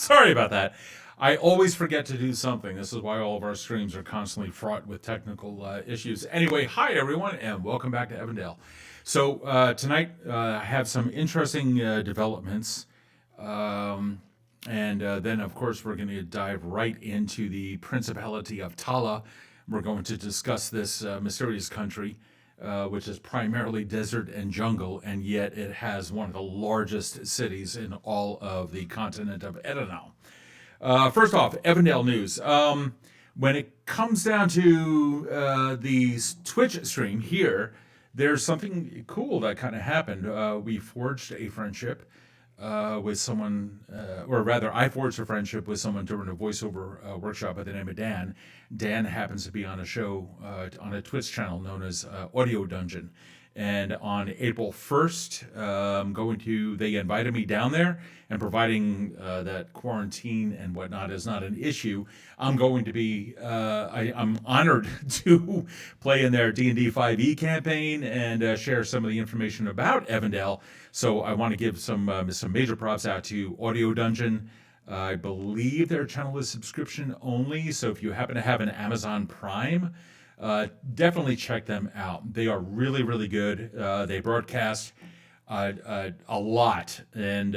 Sorry about that. I always forget to do something. This is why all of our streams are constantly fraught with technical issues. Anyway, hi everyone, and welcome back to Evindale. So tonight I have some interesting developments, and then of course we're going to dive right into the Principality of Tala. We're going to discuss this mysterious country, which is primarily desert and jungle, and yet it has one of the largest cities in all of the continent of Erinnal. First off, Evindale news. When it comes down to the Twitch stream here, there's something cool that kind of happened. We forged a friendship with someone, or rather, I forged a friendship with someone during a voiceover workshop by the name of Dan. Dan happens to be on a show on a Twitch channel known as Audio Dungeon. And on April 1st, they invited me down there, and providing that quarantine and whatnot is not an issue, I'm going to be, I'm honored to play in their D&D 5e campaign and share some of the information about Evindale. So I want to give some major props out to Audio Dungeon. I believe their channel is subscription only, so if you happen to have an Amazon Prime, definitely check them out. They are really, really good. They broadcast a lot, and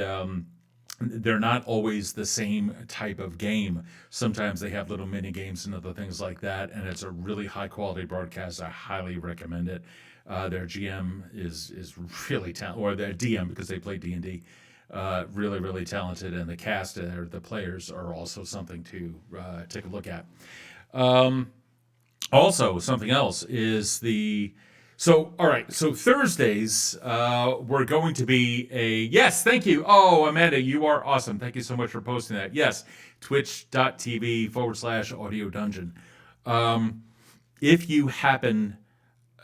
they're not always the same type of game. Sometimes they have little mini games and other things like that, and it's a really high quality broadcast. I highly recommend it. Their GM is really talented, or their DM, because they play D&D. Really, really talented, and the cast, the players, are also something to take a look at. Also, something else is all right, so Thursdays, we're going to be yes, thank you. Oh, Amanda, you are awesome. Thank you so much for posting that. Yes, twitch.tv/audio dungeon. If you happen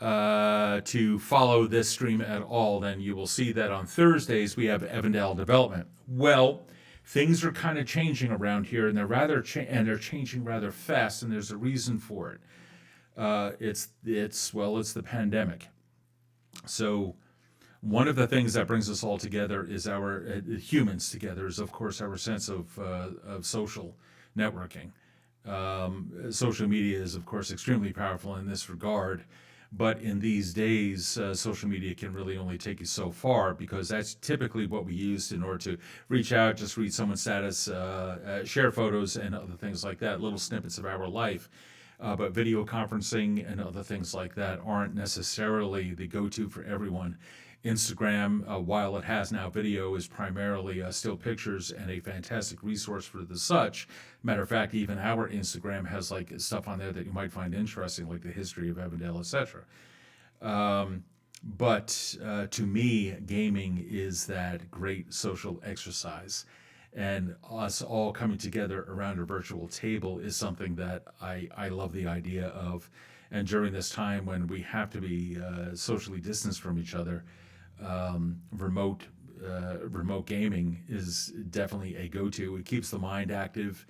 to follow this stream at all, then you will see that on Thursdays we have Evindale Development. Well, things are kind of changing around here, and they're changing rather fast, and there's a reason for it. It's the pandemic. So one of the things that brings us all together is our humans together is, of course, our sense of social networking. Social media is, of course, extremely powerful in this regard. But in these days, social media can really only take you so far, because that's typically what we use in order to reach out, just read someone's status, share photos, and other things like that, little snippets of our life. But video conferencing and other things like that aren't necessarily the go-to for everyone. Instagram, while it has now video, is primarily still pictures and a fantastic resource for the such. Matter of fact, even our Instagram has like stuff on there that you might find interesting, like the history of Evindale, etc. But to me, gaming is that great social exercise. And us all coming together around a virtual table is something that I love the idea of. And during this time when we have to be socially distanced from each other, remote gaming is definitely a go-to. It keeps the mind active,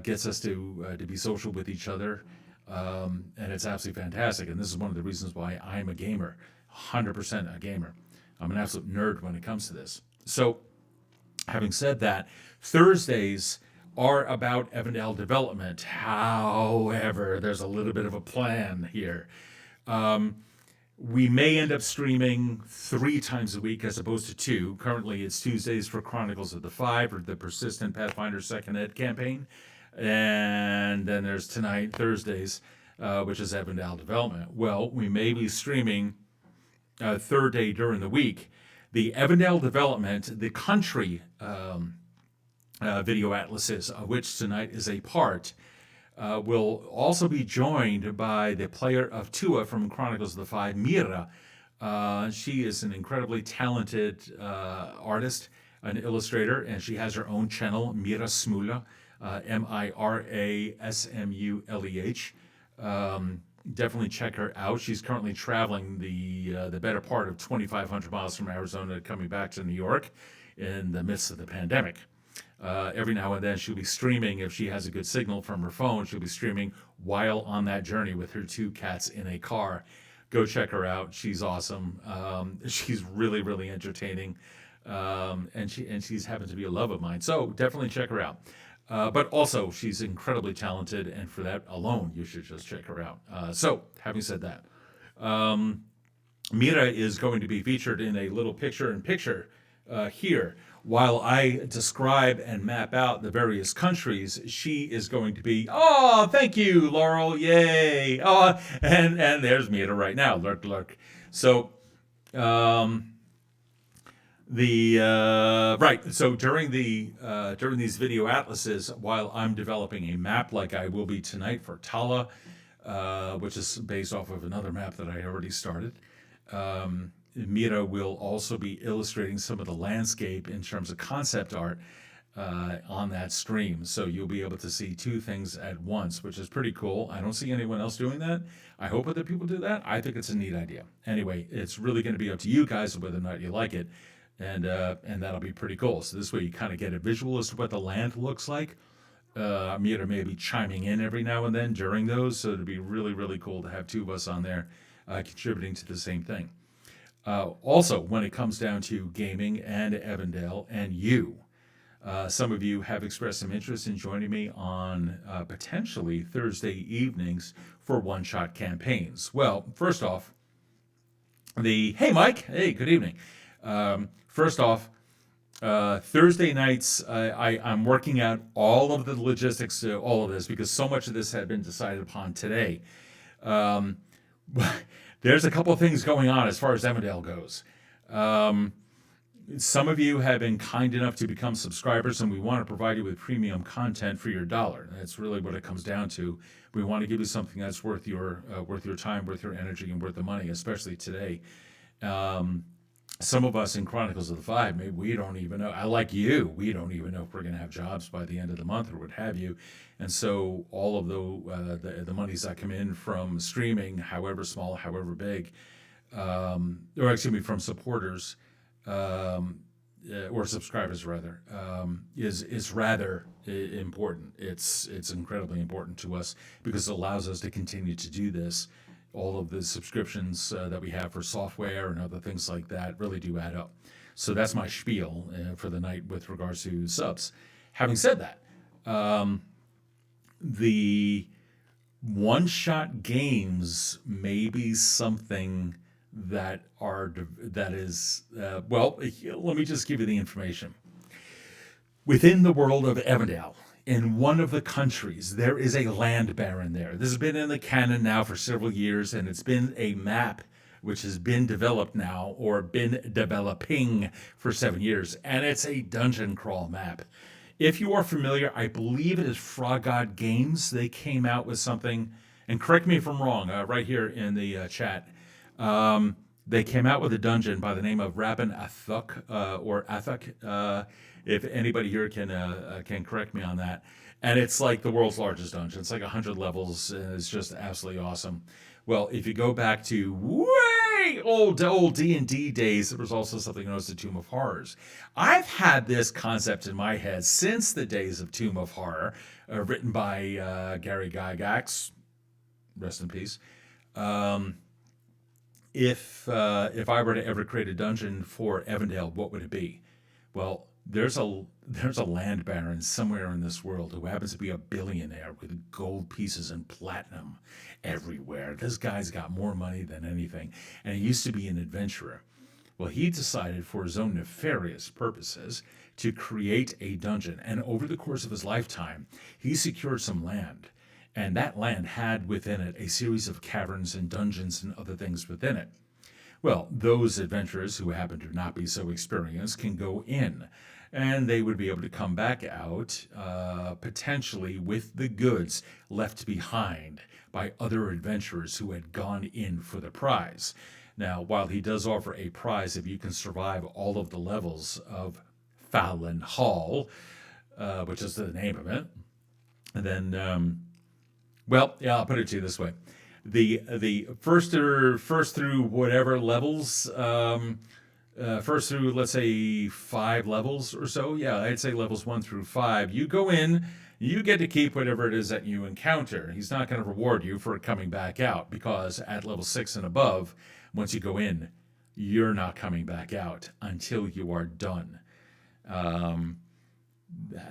gets us to be social with each other, and it's absolutely fantastic. And this is one of the reasons why I'm a gamer, 100% a gamer. I'm an absolute nerd when it comes to this. So, having said that, Thursdays are about Evindale development. However, there's a little bit of a plan here. We may end up streaming 3 times a week as opposed to 2. Currently, it's Tuesdays for Chronicles of the Five, or the Persistent Pathfinder Second Ed campaign. And then there's tonight, Thursdays, which is Evindale development. Well, we may be streaming a third day during the week. The Evindale development, the country video atlases, of which tonight is a part, will also be joined by the player of Tua from Chronicles of the Five, Mira. She is an incredibly talented artist, an illustrator, and she has her own channel, Mira Smula, Mirasmuleh. Definitely check her out. She's currently traveling the better part of 2,500 miles from Arizona, coming back to New York in the midst of the pandemic. Every now and then she'll be streaming. If she has a good signal from her phone, she'll be streaming while on that journey with her 2 cats in a car. Go check her out. She's awesome. She's really, really entertaining. and she's happened to be a love of mine. So definitely check her out. But also, she's incredibly talented, and for that alone, you should just check her out. So, having said that, Mira is going to be featured in a little picture-in-picture here. While I describe and map out the various countries, she is going to be, oh, thank you, Laurel, yay. Oh, and there's Mira right now, lurk. So, so during these video atlases, while I'm developing a map like I will be tonight for Tala, which is based off of another map that I already started, Mira will also be illustrating some of the landscape in terms of concept art on that stream. So you'll be able to see two things at once, which is pretty cool. I don't see anyone else doing that. I hope other people do that. I think it's a neat idea. Anyway, it's really going to be up to you guys whether or not you like it. And that'll be pretty cool. So this way you kind of get a visual as to what the land looks like. Mira may be chiming in every now and then during those, so it'd be really, really cool to have two of us on there contributing to the same thing. Also, when it comes down to gaming and Evindale and you, some of you have expressed some interest in joining me on potentially Thursday evenings for one-shot campaigns. Well, first off, hey, Mike. Hey, good evening. First off, Thursday nights, I'm working out all of the logistics to all of this because so much of this had been decided upon today. There's a couple of things going on as far as Evindale goes. Some of you have been kind enough to become subscribers, and we want to provide you with premium content for your dollar. That's really what it comes down to. We want to give you something that's worth your time, worth your energy, and worth the money, especially today. Some of us in Chronicles of the Five, maybe we don't even know. I like you. We don't even know if we're going to have jobs by the end of the month or what have you. And so all of the monies that come in from streaming, however small, however big, from supporters or subscribers rather, is rather important. It's incredibly important to us because it allows us to continue to do this. All of the subscriptions that we have for software and other things like that really do add up. So that's my spiel for the night with regards to subs. Having said that, the one-shot games may be something that is let me just give you the information. Within the world of Evindale, in one of the countries, there is a land baron there. This has been in the canon now for several years, and it's been a map which has been developed now, or been developing for 7 years, and it's a dungeon crawl map. If you are familiar, I believe it is Frog God Games. They came out with something, and correct me if I'm wrong, right here in the chat. They came out with a dungeon by the name of Rabban Athuk, or Athuk. If anybody here can correct me on that. And it's like the world's largest dungeon. It's like 100 levels, and it's just absolutely awesome. Well, if you go back to way old D&D days, there was also something known as the Tomb of Horrors. I've had this concept in my head since the days of Tomb of Horror, written by Gary Gygax, rest in peace. If I were to ever create a dungeon for Evindale, what would it be? Well, there's a land baron somewhere in this world who happens to be a billionaire with gold pieces and platinum everywhere. This guy's got more money than anything, and he used to be an adventurer. Well, he decided for his own nefarious purposes to create a dungeon, and over the course of his lifetime, he secured some land, and that land had within it a series of caverns and dungeons and other things within it. Well, those adventurers who happen to not be so experienced can go in, and they would be able to come back out potentially with the goods left behind by other adventurers who had gone in for the prize. Now, while he does offer a prize if you can survive all of the levels of Fallan Hall, which is the name of it, and then, I'll put it to you this way. The first through whatever levels, first through, let's say, 5 levels or so. Yeah, I'd say levels 1 through 5. You go in, you get to keep whatever it is that you encounter. He's not going to reward you for coming back out because at level 6 and above, once you go in, you're not coming back out until you are done. Um,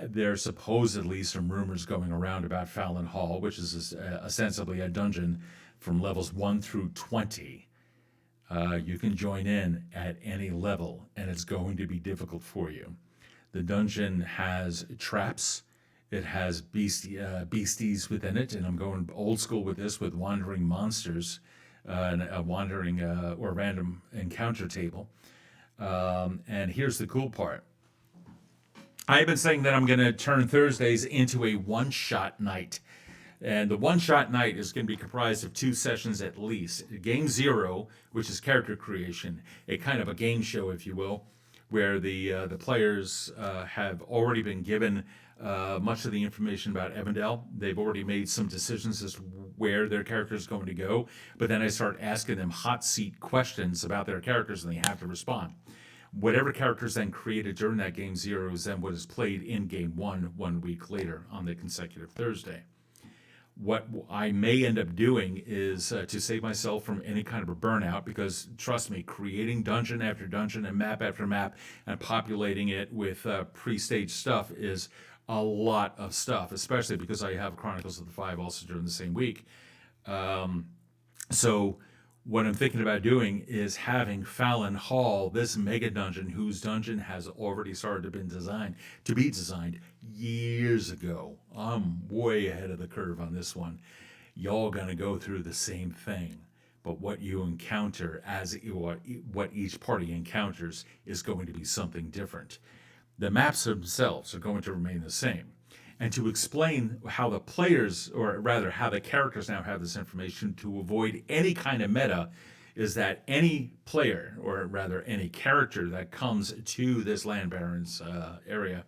there's supposedly some rumors going around about Fallan Hall, which is ostensibly a dungeon from levels 1 through 20. You can join in at any level, and it's going to be difficult for you. The dungeon has traps. It has beasties within it, and I'm going old school with this, with wandering monsters, and a wandering or random encounter table. And here's the cool part. I've been saying that I'm going to turn Thursdays into a one-shot night. And the one-shot night is going to be comprised of 2 sessions at least. Game 0, which is character creation, a kind of a game show, if you will, where the players have already been given much of the information about Evindale. They've already made some decisions as to where their character is going to go. But then I start asking them hot seat questions about their characters, and they have to respond. Whatever characters then created during that game 0 is then what is played in game 1 week later on the consecutive Thursday. What I may end up doing is to save myself from any kind of a burnout, because trust me, creating dungeon after dungeon and map after map and populating it with pre-staged stuff is a lot of stuff, especially because I have Chronicles of the Five also during the same week. So what I'm thinking about doing is having Fallan Hall, this mega dungeon, whose dungeon has already started to be designed years ago. I'm way ahead of the curve on this one. Y'all gonna go through the same thing, but what you encounter what each party encounters is going to be something different. The maps themselves are going to remain the same. And to explain how the players, or rather how the characters now have this information to avoid any kind of meta, is that any player, or rather any character that comes to this Land Baron's area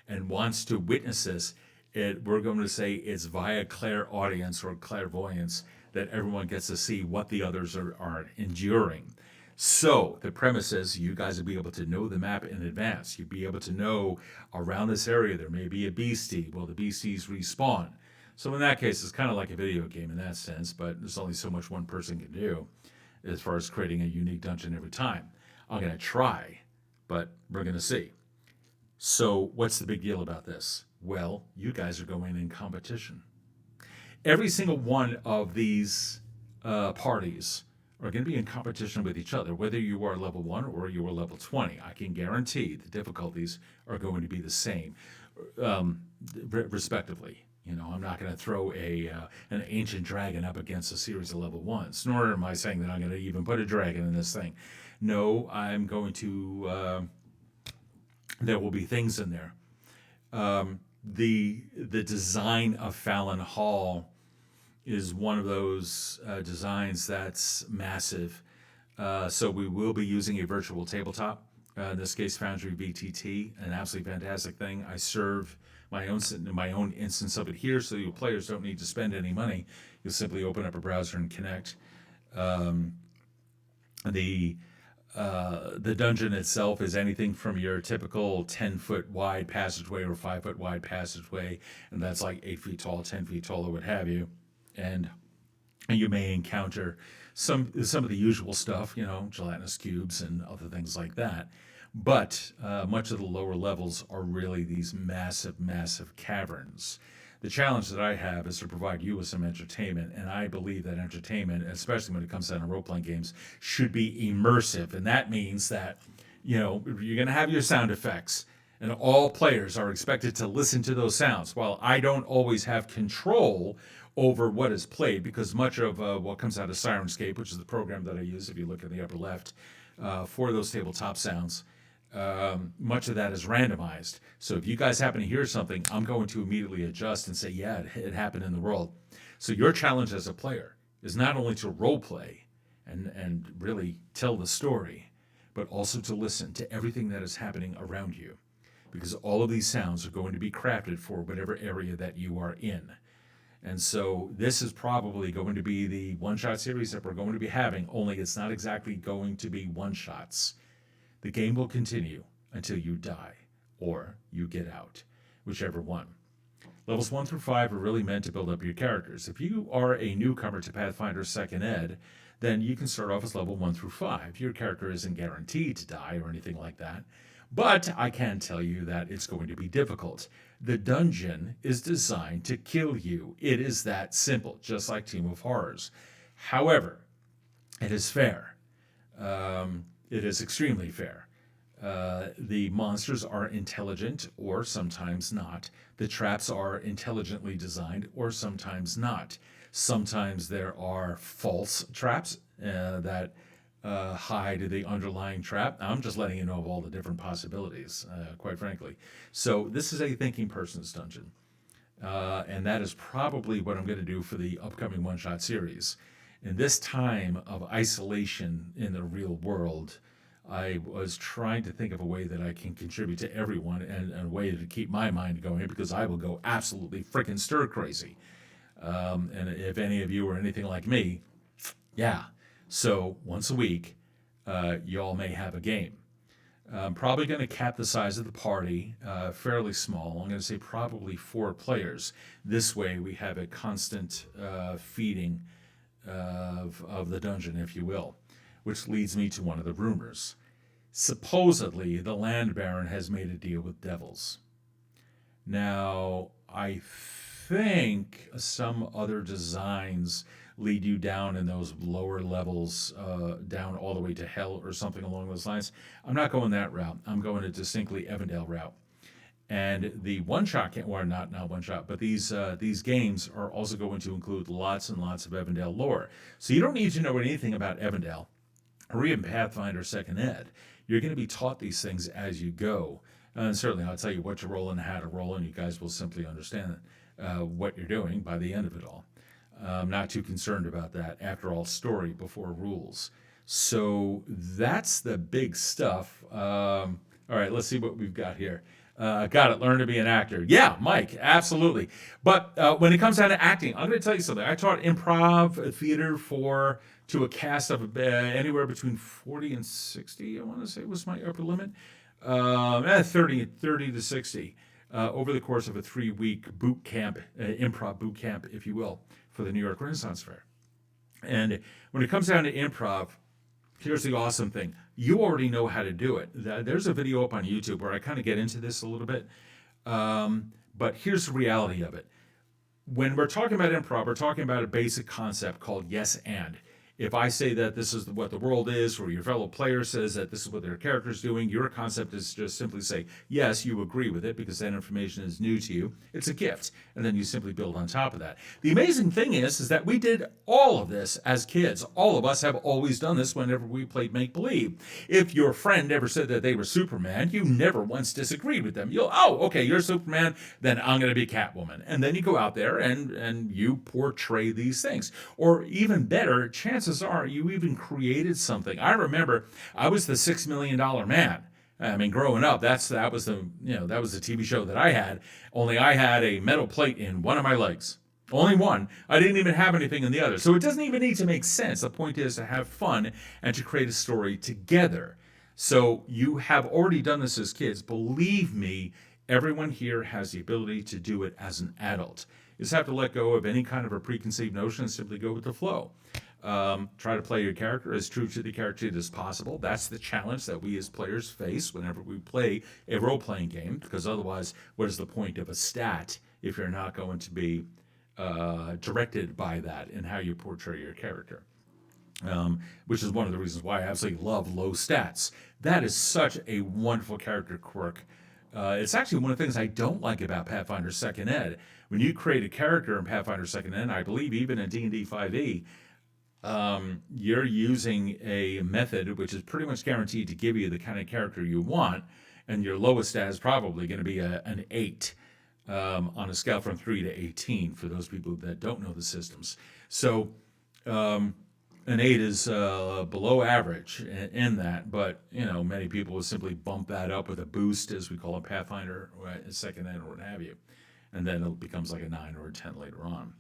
and wants to witness this, we're going to say it's via clairaudience or clairvoyance that everyone gets to see what the others are enduring. So the premise is you guys will be able to know the map in advance. You'll be able to know around this area there may be a beastie. Well, the beasties respawn. So in that case, it's kind of like a video game in that sense, but there's only so much one person can do as far as creating a unique dungeon every time. I'm going to try, but we're going to see. So what's the big deal about this? Well, you guys are going in competition. Every single one of these parties are going to be in competition with each other, whether you are level 1 or you are level 20. I can guarantee the difficulties are going to be the same, respectively. You know, I'm not going to throw an ancient dragon up against a series of level 1s, nor am I saying that I'm going to even put a dragon in this thing. No, I'm going to, there will be things in there. The design of Fallan Hall is one of those designs that's massive. So we will be using a virtual tabletop. In this case, Foundry VTT, an absolutely fantastic thing. I serve my own instance of it here, so your players don't need to spend any money. You'll simply open up a browser and connect. The dungeon itself is anything from your typical 10-foot wide passageway or 5-foot wide passageway, and that's like 8 feet tall, 10 feet tall, or what have you. And you may encounter some of the usual stuff, you know, gelatinous cubes and other things like that. But much of the lower levels are really these massive, massive caverns. The challenge that I have is to provide you with some entertainment, and I believe that entertainment, especially when it comes down to role-playing games, should be immersive. And that means that, you know, you're going to have your sound effects, and all players are expected to listen to those sounds. While I don't always have control over what is played, because much of what comes out of Sirenscape, which is the program that I use, if you look at the upper left, for those tabletop sounds, much of that is randomized. So if you guys happen to hear something, I'm going to immediately adjust and say, yeah, it happened in the world. So your challenge as a player is not only to role play and really tell the story, but also to listen to everything that is happening around you, because all of these sounds are going to be crafted for whatever area that you are in. And so this is probably going to be the one-shot series that we're going to be having, only it's not exactly going to be one-shots. The game will continue until you die or you get out, whichever one. Levels 1 through 5 are really meant to build up your characters. If you are a newcomer to Pathfinder 2nd Ed, then you can start off as level 1 through 5. Your character isn't guaranteed to die or anything like that, but I can tell you that it's going to be difficult. The dungeon is designed to kill you. It is that simple, just like Team of Horrors. However, it is fair. It is extremely fair. The monsters are intelligent or sometimes not. The traps are intelligently designed or sometimes not. Sometimes there are false traps that hide the underlying trap. I'm just letting you know of all the different possibilities, quite frankly. So this is a thinking person's dungeon. And that is probably what I'm going to do for the upcoming one-shot series. In this time of isolation in the real world, I was trying to think of a way that I can contribute to everyone and a way to keep my mind going, because I will go absolutely freaking stir crazy. And if any of you are anything like me, yeah. So once a week, y'all may have a game. I'm probably going to cap the size of the party fairly small. I'm going to say probably 4 players. This way we have a constant feeding of the dungeon, if you will, which leads me to one of the rumors. Supposedly, the land baron has made a deal with devils. Now, I think some other designs lead you down in those lower levels, down all the way to hell or something along those lines. I'm not going that route. I'm going a distinctly Evindale route. And the one-shot, or not one-shot, but these games are also going to include lots and lots of Evindale lore. So you don't need to know anything about Evindale or even Pathfinder 2nd Ed. You're going to be taught these things as you go. And certainly I'll tell you what to roll and how to roll, and you guys will simply understand what you're doing by the end of it all. I'm not too concerned about that. After all, story before rules. So that's the big stuff. All right, let's see what we've got here. Got it. Learn to be an actor. Yeah, Mike, absolutely. But when it comes down to acting, I'm going to tell you something. I taught improv theater to a cast of anywhere between 40 and 60, I want to say was my upper limit. 30 to 60 over the course of a 3-week boot camp, improv boot camp, if you will, for the New York Renaissance Fair. And when it comes down to improv, here's the awesome thing. You already know how to do it. There's a video up on YouTube where I kind of get into this a little bit. But here's the reality of it. When we're talking about improv, we're talking about a basic concept called yes and. If I say that this is what the world is, or your fellow player says that this is what their character is doing, your concept is just simply say, yes, you agree with it because that information is new to you. It's a gift. And then you simply build on top of that. The amazing thing is that we did all of this as kids. All of us have always done this whenever we played make-believe. If your friend ever said that they were Superman, you never once disagreed with them. Okay, you're Superman, then I'm going to be Catwoman. And then you go out there and you portray these things. Or even better, chances are you even created something. I remember I was the $6 million man. I mean, growing up, that was the TV show that I had. Only I had a metal plate in one of my legs. Only one. I didn't even have anything in the other. So it doesn't even need to make sense. The point is to have fun and to create a story together. So you have already done this as kids. Believe me, everyone here has the ability to do it as an adult. You just have to let go of any kind of a preconceived notion and simply go with the flow. Try to play your character as true to the character as possible. That's the challenge that we as players face whenever we play a role-playing game, because otherwise, what is the point of a stat if you're not going to be directed by that in how you portray your character? Which is one of the reasons why I absolutely love low stats. That is such a wonderful character quirk. It's actually one of the things I don't like about Pathfinder 2nd Ed. When you create a character in Pathfinder 2nd Ed, I believe even in D&D 5e, you're using a method which is pretty much guaranteed to give you the kind of character you want, and your lowest stat is probably going to be an 8 on a scale from 3 to 18 for those people that don't know the systems. So an 8 is below average in that, but many people will simply bump that up with a boost, as we call it, Pathfinder, second ed, or what have you, and then it becomes like a 9 or a 10 later on.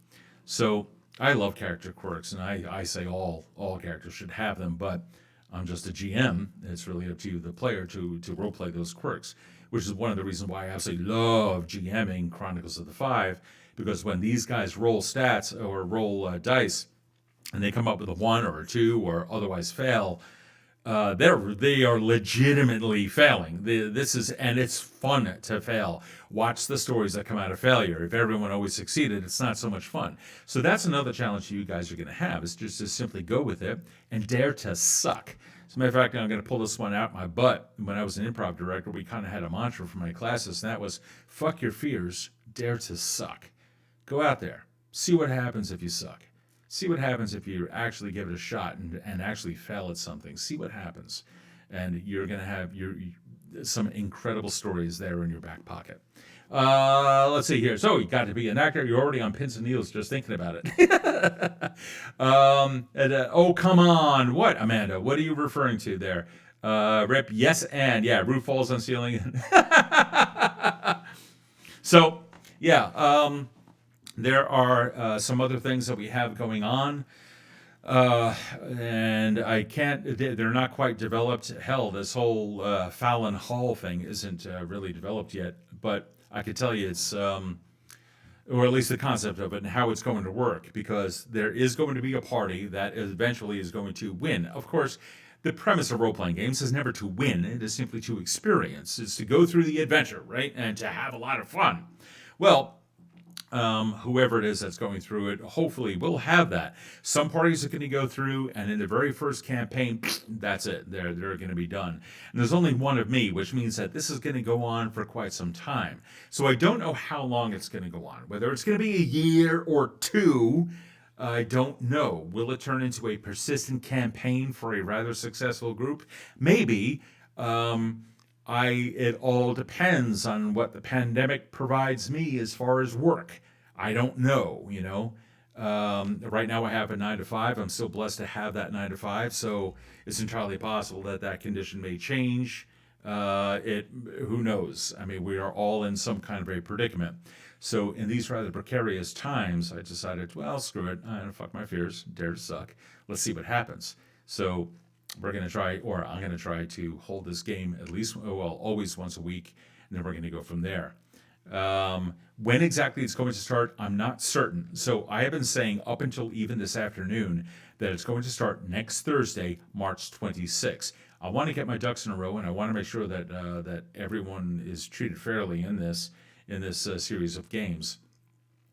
So I love character quirks, and I say all characters should have them, but I'm just a GM. It's really up to you, the player, to roleplay those quirks, which is one of the reasons why I absolutely love GMing Chronicles of the Five, because when these guys roll stats or roll dice, and they come up with a 1 or a 2 or otherwise fail, they are legitimately failing. And it's fun to fail. Watch the stories that come out of failure. If everyone always succeeded, it's not so much fun. So that's another challenge you guys are going to have, is just to simply go with it and dare to suck. As a matter of fact, I'm going to pull this one out my butt. When I was an improv director, we kind of had a mantra for my classes, and that was, fuck your fears, dare to suck. Go out there. See what happens if you suck. See what happens if you actually give it a shot and actually fail at something. See what happens. And you're going to have some incredible stories there in your back pocket. Let's see here. So you got to be an actor. You're already on pins and needles just thinking about it. Oh, come on. What, Amanda? What are you referring to there? Rip, yes, and yeah, roof falls on ceiling. So, yeah, there are some other things that we have going on. And they're not quite developed. Hell, this whole Fallan Hall thing isn't really developed yet. But I could tell you it's, or at least the concept of it and how it's going to work, because there is going to be a party that eventually is going to win. Of course, the premise of role-playing games is never to win. It is simply to experience. It's to go through the adventure, right? And to have a lot of fun. Well, whoever it is that's going through it, hopefully will have that. Some parties are going to go through, and in the very first campaign, that's it. They're going to be done. And there's only one of me, which means that this is going to go on for quite some time. So I don't know how long it's going to go on. Whether it's going to be a year or 2, I don't know. Will it turn into a persistent campaign for a rather successful group? Maybe. It all depends on what the pandemic provides me as far as work. I don't know, Right now I have a 9 to 5. I'm still blessed to have that 9 to 5. So it's entirely possible that condition may change. Who knows? I mean, we are all in some kind of a predicament. So in these rather precarious times, I decided, well, screw it. Fuck my fears. Dare to suck. Let's see what happens. So I'm going to try to hold this game at least, always once a week, and then we're going to go from there. When exactly it's going to start, I'm not certain. So I have been saying up until even this afternoon that it's going to start next Thursday, March 26th. I want to get my ducks in a row, and I want to make sure that everyone is treated fairly in this series of games.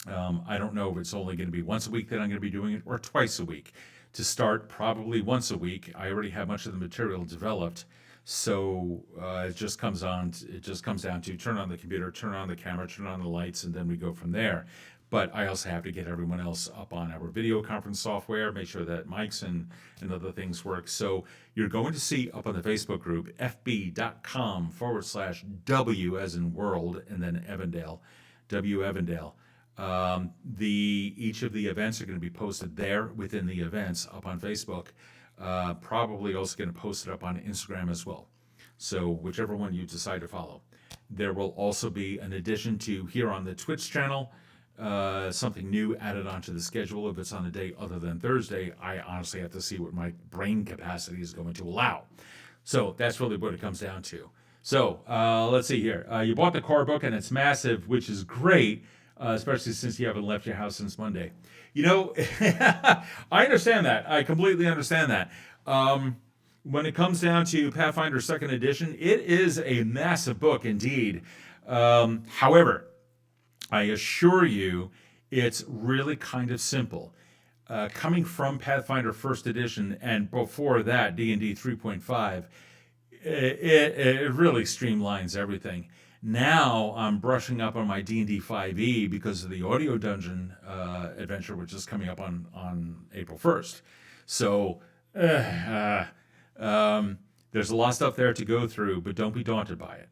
I don't know if it's only going to be once a week that I'm going to be doing it, or twice a week. To start, probably once a week. I already have much of the material developed, so it just comes down to turn on the computer, turn on the camera, turn on the lights, and then we go from there. But I also have to get everyone else up on our video conference software, make sure that mics and other things work. So you're going to see up on the Facebook group, fb.com/W as in world, and then Evindale, W Evindale. Each of the events are going to be posted there within the events up on Facebook. Probably also going to post it up on Instagram as well. So whichever one you decide to follow. There will also be an addition to here on the Twitch channel, something new added onto the schedule. If it's on a day other than Thursday, I honestly have to see what my brain capacity is going to allow. So that's really what it comes down to. So let's see here. You bought the core book and it's massive, which is great. Especially since you haven't left your house since Monday. I understand that. I completely understand that. When it comes down to Pathfinder 2nd Edition, it is a massive book indeed. However, I assure you, it's really kind of simple. Coming from Pathfinder 1st Edition and before that, D&D 3.5, it really streamlines everything. Now I'm brushing up on my D&D 5e because of the audio dungeon adventure, which is coming up on April 1st. So there's a lot of stuff there to go through, but don't be daunted by it.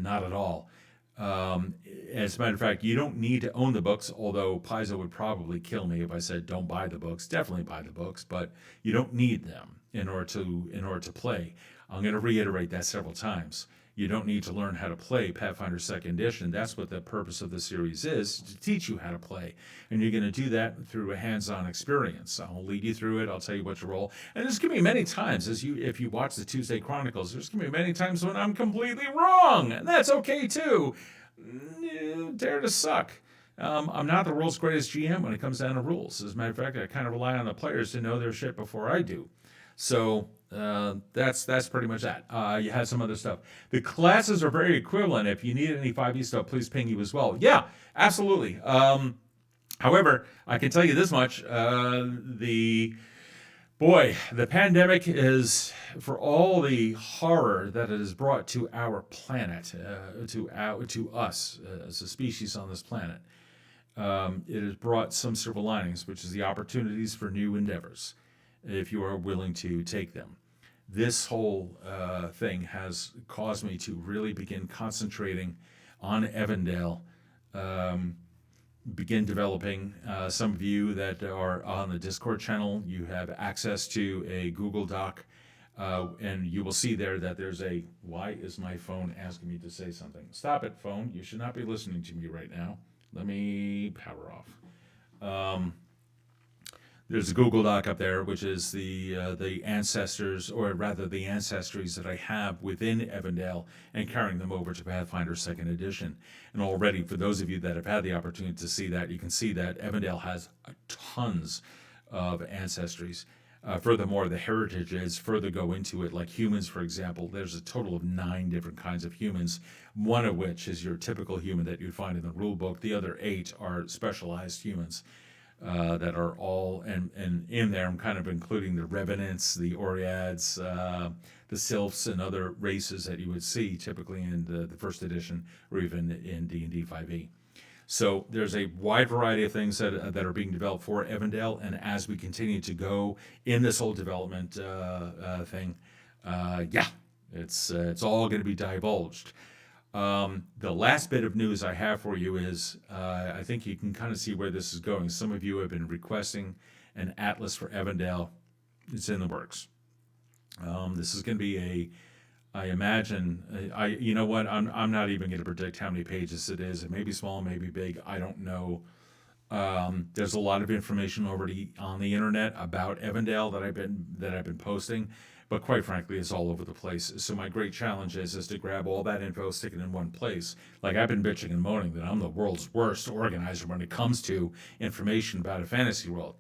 Not at all. As a matter of fact, you don't need to own the books, although Paizo would probably kill me if I said don't buy the books. Definitely buy the books, but you don't need them in order to play. I'm going to reiterate that several times. You don't need to learn how to play Pathfinder 2nd Edition. That's what the purpose of the series is, to teach you how to play. And you're going to do that through a hands-on experience. I'll lead you through it. I'll tell you what to roll. And there's going to be many times, if you watch the Tuesday Chronicles, there's going to be many times when I'm completely wrong. And that's okay, too. Dare to suck. I'm not the world's greatest GM when it comes down to rules. As a matter of fact, I kind of rely on the players to know their shit before I do. So that's pretty much that. You had some other stuff. The classes are very equivalent. If you need any 5e stuff, please ping you as well. Yeah, absolutely. However, I can tell you this much: the pandemic is, for all the horror that it has brought to our planet, to us as a species on this planet. It has brought some silver linings, which is the opportunities for new endeavors, if you are willing to take them. This whole thing has caused me to really begin concentrating on Evindale, begin developing. Some of you that are on the Discord channel, you have access to a Google Doc, and you will see there that there's a, why is my phone asking me to say something? Stop it, phone. You should not be listening to me right now. Let me power off. There's a Google Doc up there, which is the ancestors, or rather the ancestries that I have within Evindale, and carrying them over to Pathfinder 2nd Edition. And already, for those of you that have had the opportunity to see that, you can see that Evindale has tons of ancestries. Furthermore, the heritages further go into it, like humans, for example. There's a total of 9 different kinds of humans, one of which is your typical human that you'd find in the rule book. The other 8 are specialized humans that are all, and in there I'm kind of including the Revenants, the Oreads, the Sylphs, and other races that you would see typically in the first edition or even in D&D 5e. So there's a wide variety of things that are being developed for Evindale, and as we continue to go in this whole development thing, it's all going to be divulged. The last bit of news I have for you is I think you can kind of see where this is going. Some of you have been requesting an atlas for Evindale. It's in the works. This is going to be I imagine, you know what, I'm not even going to predict how many pages it is. It may be small, maybe big, I don't know. There's a lot of information already on the internet about Evindale that I've been posting, but quite frankly, it's all over the place. So my great challenge is to grab all that info, stick it in one place. Like, I've been bitching and moaning that I'm the world's worst organizer when it comes to information about a fantasy world.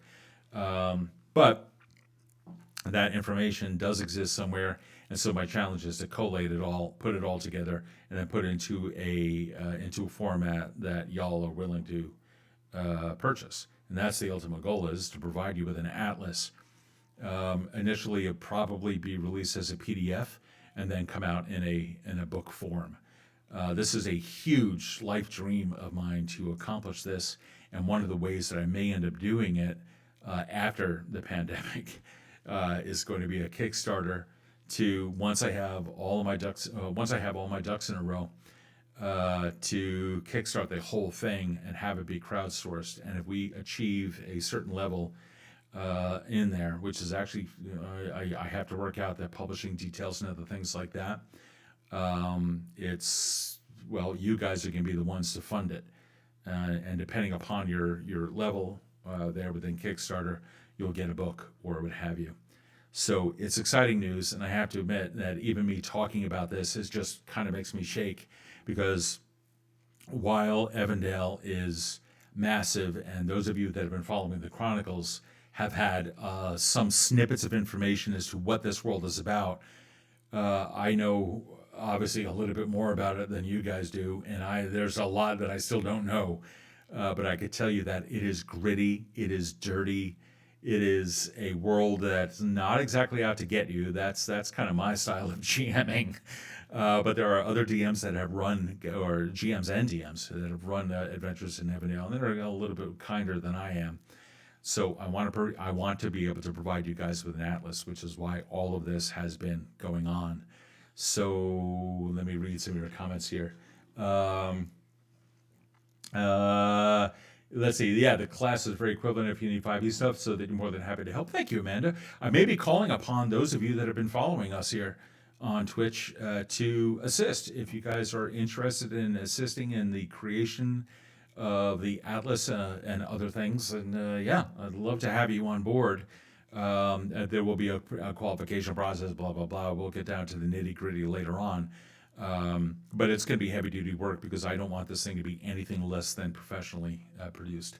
But that information does exist somewhere. And so my challenge is to collate it all, put it all together, and then put it into a format that y'all are willing to purchase. And that's the ultimate goal, is to provide you with an atlas. Initially, it'll probably be released as a PDF and then come out in a book form. This is a huge life dream of mine to accomplish this, and one of the ways that I may end up doing it after the pandemic is going to be a Kickstarter. To once I have all my ducks in a row, to kickstart the whole thing and have it be crowdsourced. And if we achieve a certain level in there, which is actually, I have to work out the publishing details and other things like that. You guys are going to be the ones to fund it, and depending upon your level there within Kickstarter, you'll get a book or what have you. So it's exciting news, and I have to admit that even me talking about this is just kind of makes me shake, because while Evindale is massive, and those of you that have been following the Chronicles have had some snippets of information as to what this world is about, I know obviously a little bit more about it than you guys do, and there's a lot that I still don't know, but I could tell you that it is gritty, it is dirty. It is a world that's not exactly out to get you. That's kind of my style of GMing. But there are other DMs that have run, or GMs and DMs that have run adventures in Evindale, and they're a little bit kinder than I am. So I want to be able to provide you guys with an atlas, which is why all of this has been going on. So let me read some of your comments here. Let's see. Yeah, the class is very equivalent if you need 5e stuff, so that you're more than happy to help. Thank you, Amanda. I may be calling upon those of you that have been following us here on Twitch to assist. If you guys are interested in assisting in the creation of the Atlas and other things, and I'd love to have you on board. There will be a qualification process, blah, blah, blah. We'll get down to the nitty gritty later on. But it's going to be heavy duty work because I don't want this thing to be anything less than professionally produced.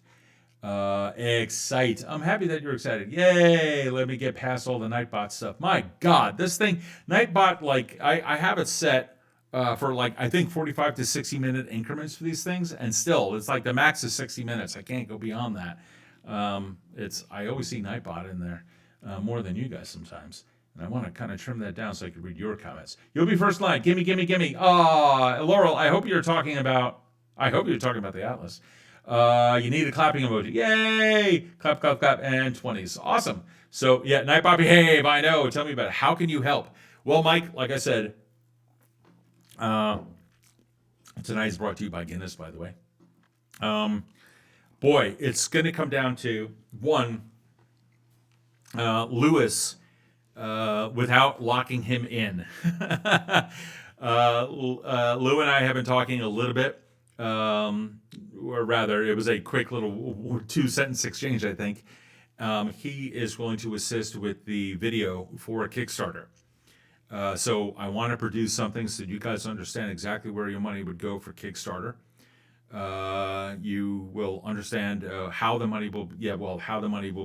Excite. I'm happy that you're excited. Yay! Let me get past all the Nightbot stuff. My God, this thing, Nightbot, like, I have it set for like, I think 45 to 60 minute increments for these things. And still, it's like the max is 60 minutes. I can't go beyond that. I always see Nightbot in there more than you guys sometimes. And I want to kind of trim that down so I can read your comments. You'll be first line. Gimme, gimme, gimme. Laurel, I hope you're talking about the Atlas. You need a clapping emoji. Yay! Clap, clap, clap, and 20s. Awesome. So, yeah, Nightbot behave. I know. Tell me about it. How can you help? Well, Mike, like I said, tonight is brought to you by Guinness, by the way. Boy, it's going to come down to one, Lewis, without locking him in. Lou and I have been talking a little bit. Or rather, it was a quick little 2-sentence exchange, I think. He is willing to assist with the video for a Kickstarter. So I want to produce something so you guys understand exactly where your money would go for Kickstarter. You will understand how the money will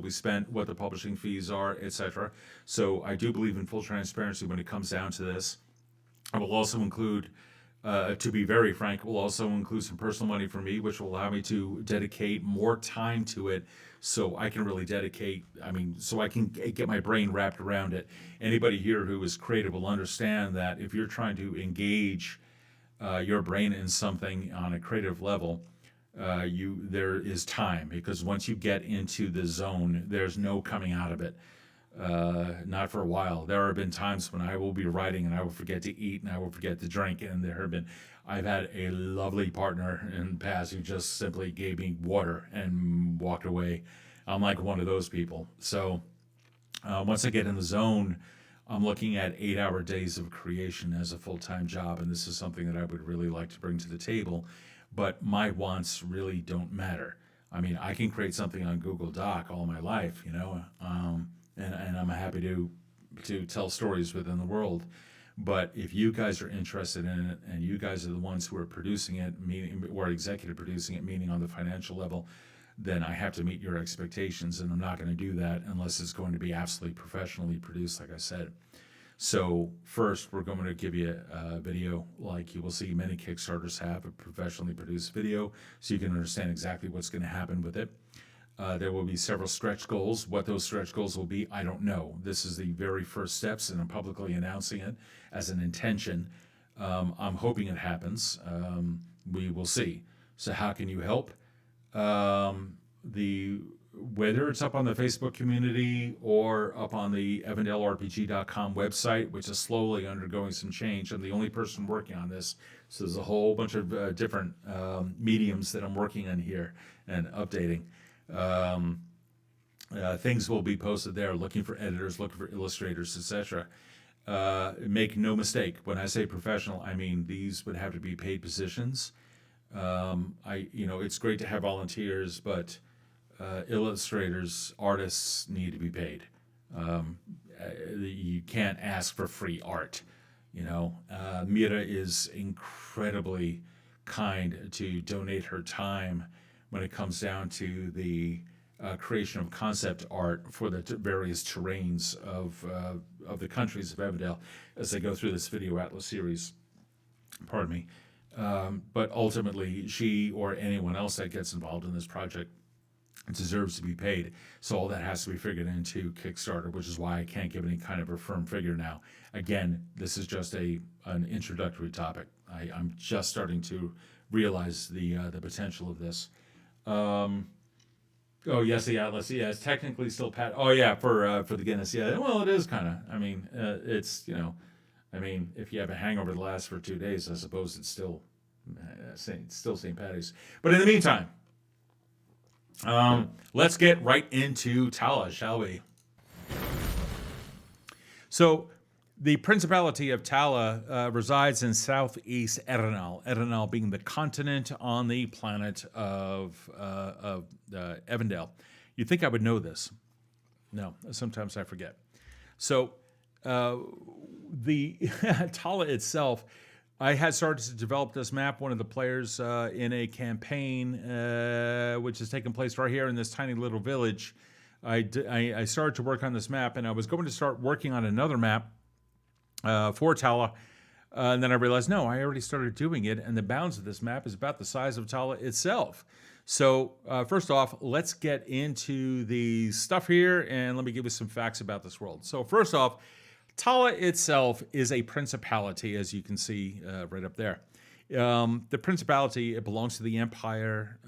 be spent, what the publishing fees are, etc. So I do believe in full transparency when it comes down to this. I will also include, to be very frank, will also include some personal money for me, which will allow me to dedicate more time to it so I can really so I can get my brain wrapped around it. Anybody here who is creative will understand that if you're trying to engage your brain in something on a creative level, there is time, because once you get into the zone, there's no coming out of it. Not for a while. There have been times when I will be writing and I will forget to eat and I will forget to drink. And I've had a lovely partner in the past who just simply gave me water and walked away. I'm like one of those people. So once I get in the zone, I'm looking at 8-hour days of creation as a full-time job. And this is something that I would really like to bring to the table. But my wants really don't matter. I mean, I can create something on Google Doc all my life, and I'm happy to tell stories within the world. But if you guys are interested in it, and you guys are the ones who are producing it, or executive producing it, meaning on the financial level, then I have to meet your expectations, and I'm not going to do that unless it's going to be absolutely professionally produced, like I said. So first, we're going to give you a video like you will see many Kickstarters have, a professionally produced video, so you can understand exactly what's going to happen with it. There will be several stretch goals. What those stretch goals will be, I don't know. This is the very first steps, and I'm publicly announcing it as an intention. I'm hoping it happens. We will see. So how can you help? Whether it's up on the Facebook community or up on the EvindaleRPG.com website, which is slowly undergoing some change. I'm the only person working on this. So there's a whole bunch of different mediums that I'm working on here and updating. Things will be posted there, looking for editors, looking for illustrators, etc. Make no mistake, when I say professional, I mean these would have to be paid positions. It's great to have volunteers, but illustrators, artists need to be paid. You can't ask for free art. Mira is incredibly kind to donate her time when it comes down to the creation of concept art for the various terrains of the countries of Evindale as they go through this Video Atlas series. Pardon me. But ultimately, she or anyone else that gets involved in this project deserves to be paid. So all that has to be figured into Kickstarter, which is why I can't give any kind of a firm figure now. Again, this is just an introductory topic. I'm just starting to realize the potential of this. Oh yes, the Atlas. Yeah, it's technically still Oh yeah, for the Guinness. Yeah, well, it is kind of. I mean, it's if you have a hangover that lasts for 2 days, I suppose it's still St. Patty's. But in the meantime, let's get right into Tala, shall we? So, the Principality of Tala resides in southeast Erinnal. Erinnal being the continent on the planet of Evindale. You'd think I would know this. No, sometimes I forget. So, the Tala itself, I had started to develop this map. One of the players in a campaign, which has taken place right here in this tiny little village, I started to work on this map, and I was going to start working on another map for Tala. And then I realized, no, I already started doing it, and the bounds of this map is about the size of Tala itself. So first off, let's get into the stuff here, and let me give you some facts about this world. So first off, Tala itself is a principality, as you can see right up there. The principality, it belongs to the empire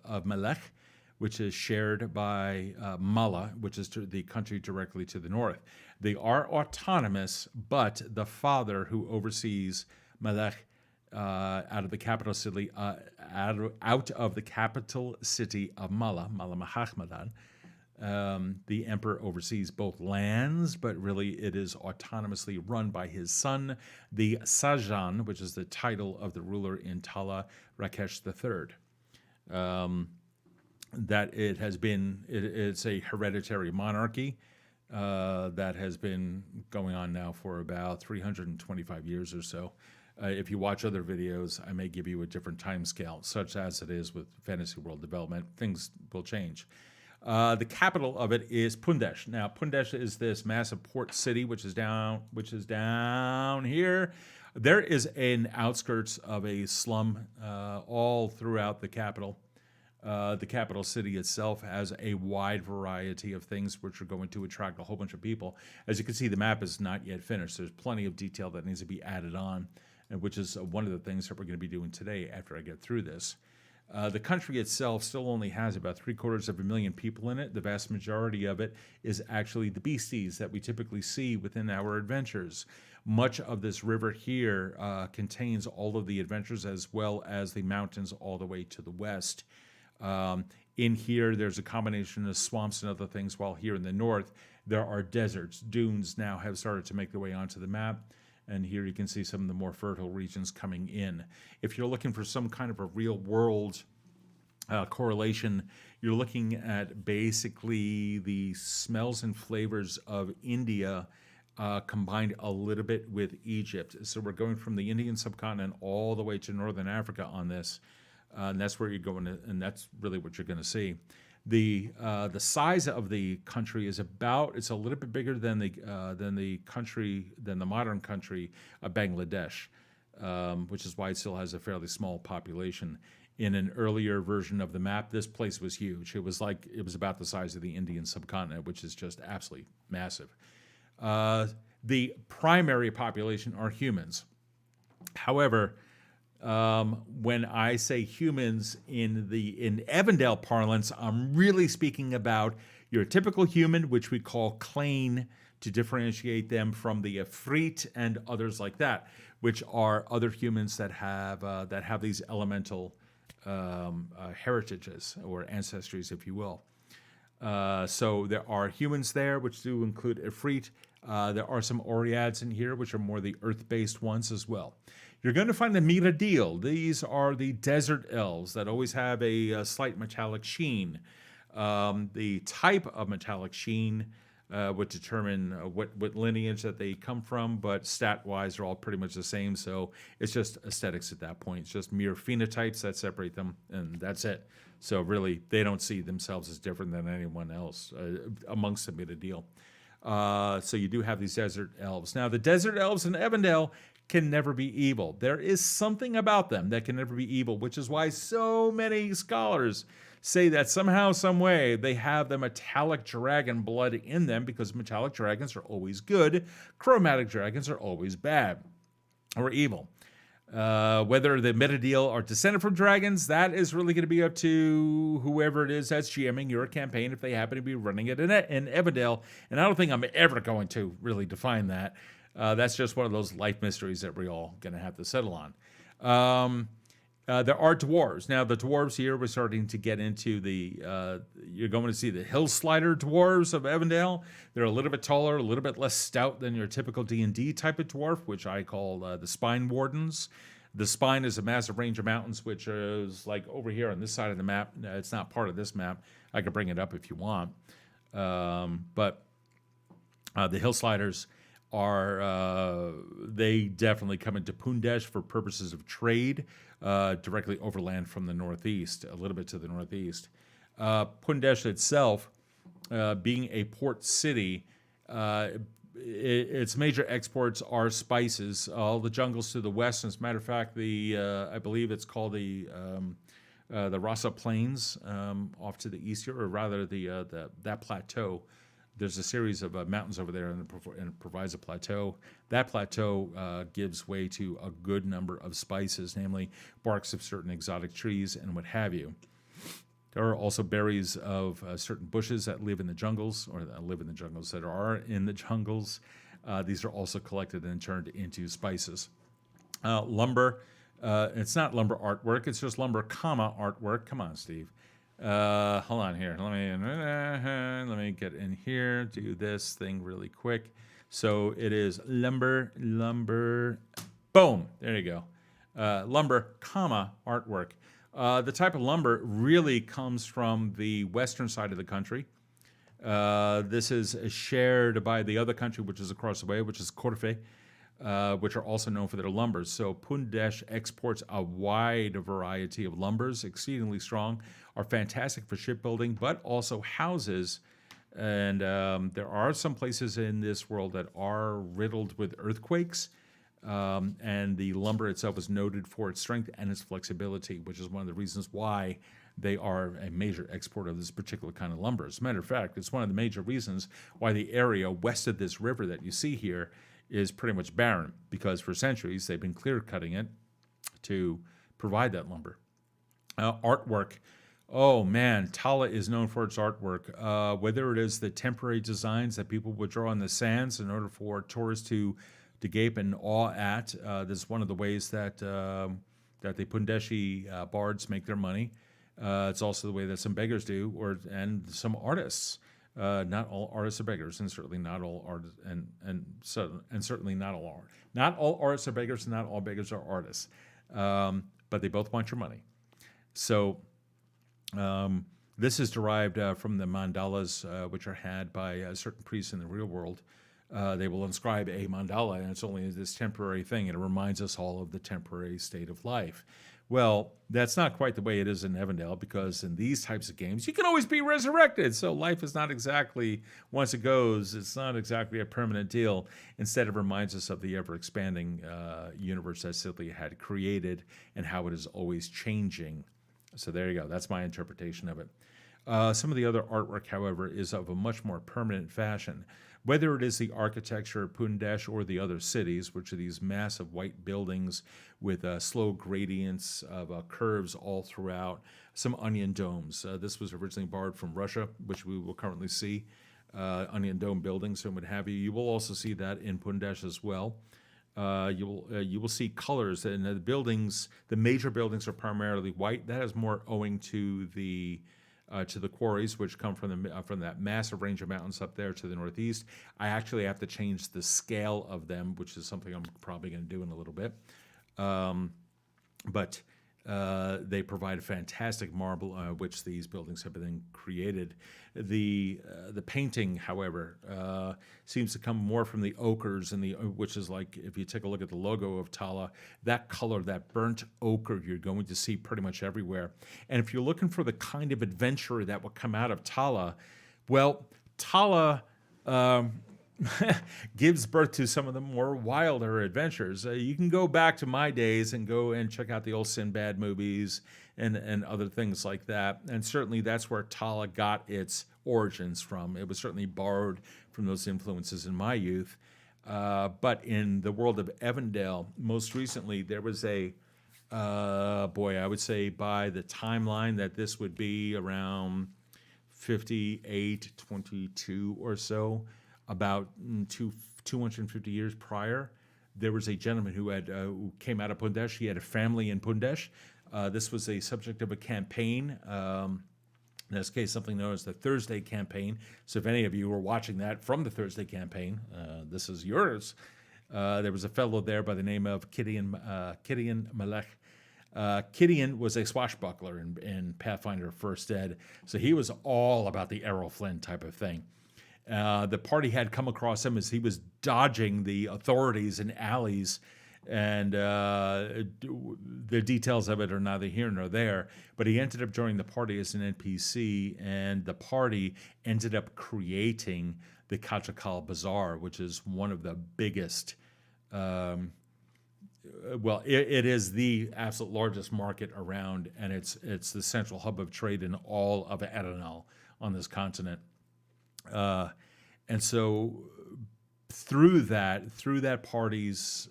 of Melech, which is shared by Mala, which is the country directly to the north. They are autonomous, but the father who oversees Melech out of the capital city, out of the capital city of Mala Mahachmadan, the emperor oversees both lands, but really it is autonomously run by his son, the Sajan, which is the title of the ruler in Tala, Rakesh III. That it has been, it's a hereditary monarchy that has been going on now for about 325 years or so. If you watch other videos, I may give you a different time scale, such as it is with fantasy world development. Things will change. The capital of it is Pundesh. Now, Pundesh is this massive port city, which is down here. There is an outskirts of a slum all throughout the capital. The capital city itself has a wide variety of things which are going to attract a whole bunch of people. As you can see, the map is not yet finished. There's plenty of detail that needs to be added on, which is one of the things that we're going to be doing today after I get through this. The country itself still only has about 750,000 people in it. The vast majority of it is actually the beasties that we typically see within our adventures. Much of this river here contains all of the adventures as well as the mountains all the way to the west. In here, there's a combination of swamps and other things, while here in the north, there are deserts. Dunes now have started to make their way onto the map. And here you can see some of the more fertile regions coming in. If you're looking for some kind of a real world correlation, you're looking at basically the smells and flavors of India combined a little bit with Egypt. So we're going from the Indian subcontinent all the way to northern Africa on this. And that's where you're going to, and that's really what you're going to see. The size of the country is it's a little bit bigger than the modern country of Bangladesh, which is why it still has a fairly small population. In an earlier version of the map, this place was huge. It was about the size of the Indian subcontinent, which is just absolutely massive. The primary population are humans. However, when I say humans in Evindale parlance, I'm really speaking about your typical human, which we call Klain, to differentiate them from the Efreet and others like that, which are other humans that have these elemental heritages or ancestries, if you will. So there are humans there, which do include Efreet. There are some Oreads in here, which are more the earth-based ones as well. You're going to find the Miradil. These are the desert elves that always have a slight metallic sheen. The type of metallic sheen would determine what lineage that they come from, but stat-wise, they're all pretty much the same, so it's just aesthetics at that point. It's just mere phenotypes that separate them, and that's it. So really, they don't see themselves as different than anyone else amongst the Miradil. So you do have these desert elves. Now, the desert elves in Evindale can never be evil. There is something about them that can never be evil, which is why so many scholars say that somehow, some way, they have the metallic dragon blood in them, because metallic dragons are always good, chromatic dragons are always bad or evil. Whether the Miradil are descended from dragons, that is really going to be up to whoever it is that's GMing your campaign, if they happen to be running it in Evindale. And I don't think I'm ever going to really define that. That's just one of those life mysteries that we're all going to have to settle on. There are dwarves. Now, the dwarves here, we're starting to get into you're going to see the hill slider dwarves of Evindale. They're a little bit taller, a little bit less stout than your typical D&D type of dwarf, which I call the spine wardens. The spine is a massive range of mountains, which is like over here on this side of the map. It's not part of this map. I could bring it up if you want. But the hill sliders are they definitely come into Pundesh for purposes of trade, directly overland from the northeast, a little bit to the northeast. Pundesh itself, being a port city, its major exports are spices. All the jungles to the west, as a matter of fact, I believe it's called the Rasa Plains off to the east here, or rather that plateau. There's a series of mountains over there, and it provides a plateau. That plateau gives way to a good number of spices, namely barks of certain exotic trees and what have you. There are also berries of certain bushes that live in the jungles, or that live in the jungles, that are in the jungles. These are also collected and turned into spices. Lumber, it's not lumber artwork, it's just lumber, artwork. Come on, Steve. Hold on here. Let me get in here, do this thing really quick. So it is lumber, boom, there you go. Lumber, artwork. The type of lumber really comes from the western side of the country. This is shared by the other country, which is across the way, which is Korfe, which are also known for their lumbers. So Pundesh exports a wide variety of lumbers, exceedingly strong, are fantastic for shipbuilding, but also houses. And there are some places in this world that are riddled with earthquakes. And the lumber itself is noted for its strength and its flexibility, which is one of the reasons why they are a major exporter of this particular kind of lumber. As a matter of fact, it's one of the major reasons why the area west of this river that you see here is pretty much barren, because for centuries they've been clear cutting it to provide that lumber. Artwork. Oh man, Tala is known for its artwork. Whether it is the temporary designs that people would draw on the sands in order for tourists to gape and awe at. This is one of the ways that the Pundeshi bards make their money. It's also the way that some beggars do, and some artists. Not all artists are beggars, and certainly not all artists, and certainly not all art. Not all artists are beggars, and not all beggars are artists. But they both want your money. So this is derived from the mandalas, which are had by certain priests in the real world. They will inscribe a mandala, and it's only this temporary thing, and it reminds us all of the temporary state of life. Well, that's not quite the way it is in Evindale, because in these types of games, you can always be resurrected. So life is not exactly, once it goes, it's not exactly a permanent deal. Instead, it reminds us of the ever-expanding universe that Scythia had created and how it is always changing. So there you go. That's my interpretation of it. Some of the other artwork, however, is of a much more permanent fashion. Whether it is the architecture of Pundesh or the other cities, which are these massive white buildings with slow gradients of curves all throughout, some onion domes. This was originally borrowed from Russia, which we will currently see, onion dome buildings and what have you. You will also see that in Pundesh as well. You will see colors, and the buildings, the major buildings are primarily white. That is more owing to the quarries, which come from that massive range of mountains up there to the northeast. I actually have to change the scale of them, which is something I'm probably going to do in a little bit. But they provide a fantastic marble, which these buildings have been created. The painting, however, seems to come more from the ochres, and which is like, if you take a look at the logo of Tala, that color, that burnt ochre, you're going to see pretty much everywhere. And if you're looking for the kind of adventure that will come out of Tala, well, Tala gives birth to some of the more wilder adventures. You can go back to my days and go and check out the old Sinbad movies and other things like that. And certainly that's where Tala got its origins from. It was certainly borrowed from those influences in my youth. But in the world of Evindale, most recently, there was I would say by the timeline that this would be around 5822 or so, about 250 years prior, there was a gentleman who came out of Pundesh. He had a family in Pundesh. This was a subject of a campaign. In this case, something known as the Thursday Campaign. So if any of you were watching that from the Thursday Campaign, this is yours. There was a fellow there by the name of Gideon Malek. Gideon was a swashbuckler in Pathfinder First Ed, so he was all about the arrow flint type of thing. The party had come across him as he was dodging the authorities in alleys, and the details of it are neither here nor there. But he ended up joining the party as an NPC, and the party ended up creating the Kottakkal Bazaar, which is one of the biggest. It is the absolute largest market around, and it's the central hub of trade in all of Erinnal on this continent. And so through that party's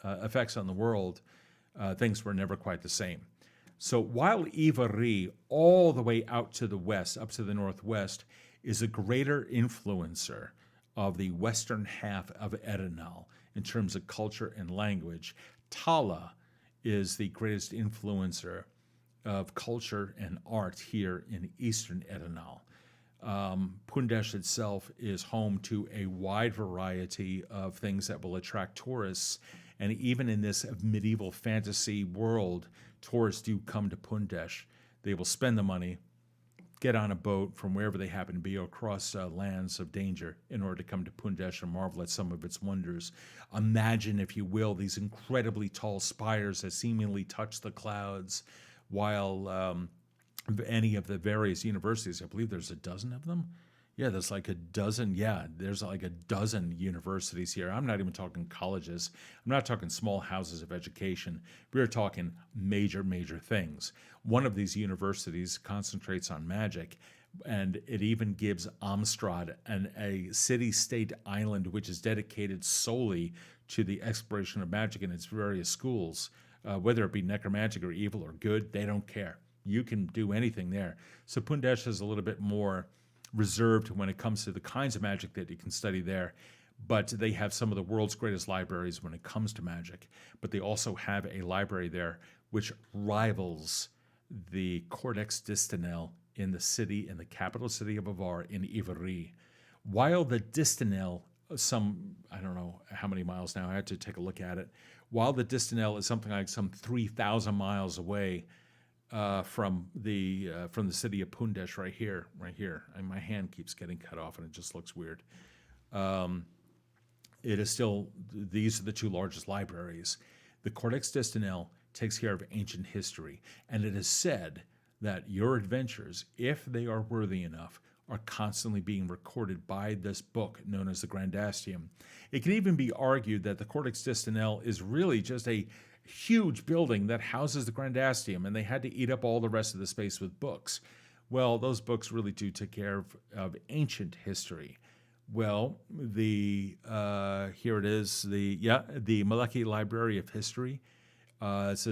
effects on the world, things were never quite the same. So while Ivary, all the way out to the west, up to the northwest, is a greater influencer of the western half of Erinnal in terms of culture and language, Tala is the greatest influencer of culture and art here in eastern Erinnal. Pundesh itself is home to a wide variety of things that will attract tourists, and even in this medieval fantasy world, tourists do come to Pundesh. They will spend the money, get on a boat from wherever they happen to be, or across lands of danger in order to come to Pundesh and marvel at some of its wonders. Imagine, if you will, these incredibly tall spires that seemingly touch the clouds, while any of the various universities, I believe there's a dozen of them. Yeah, there's like a dozen. Yeah, there's like a dozen universities here. I'm not even talking colleges. I'm not talking small houses of education. We're talking major, major things. One of these universities concentrates on magic, and it even gives Amstrad a city-state island which is dedicated solely to the exploration of magic in its various schools. Whether it be necromantic or evil or good, they don't care. You can do anything there. So Pundesh is a little bit more reserved when it comes to the kinds of magic that you can study there, but they have some of the world's greatest libraries when it comes to magic. But they also have a library there which rivals the Codex Distinel in the capital city of Avar in Ivry. While the Distinel, I don't know how many miles now, I had to take a look at it, while the Distinel is something like some 3,000 miles away from the city of Pundesh right here. And my hand keeps getting cut off, and it just looks weird. It is still, these are the two largest libraries. The Codex Distinel takes care of ancient history, and it is said that your adventures, if they are worthy enough, are constantly being recorded by this book known as the Grandastium. It can even be argued that the Codex Distinel is really just a huge building that houses the Grandastium, and they had to eat up all the rest of the space with books. Well, those books really do take care of ancient history. Well, here it is, the Milwaukee Library of History is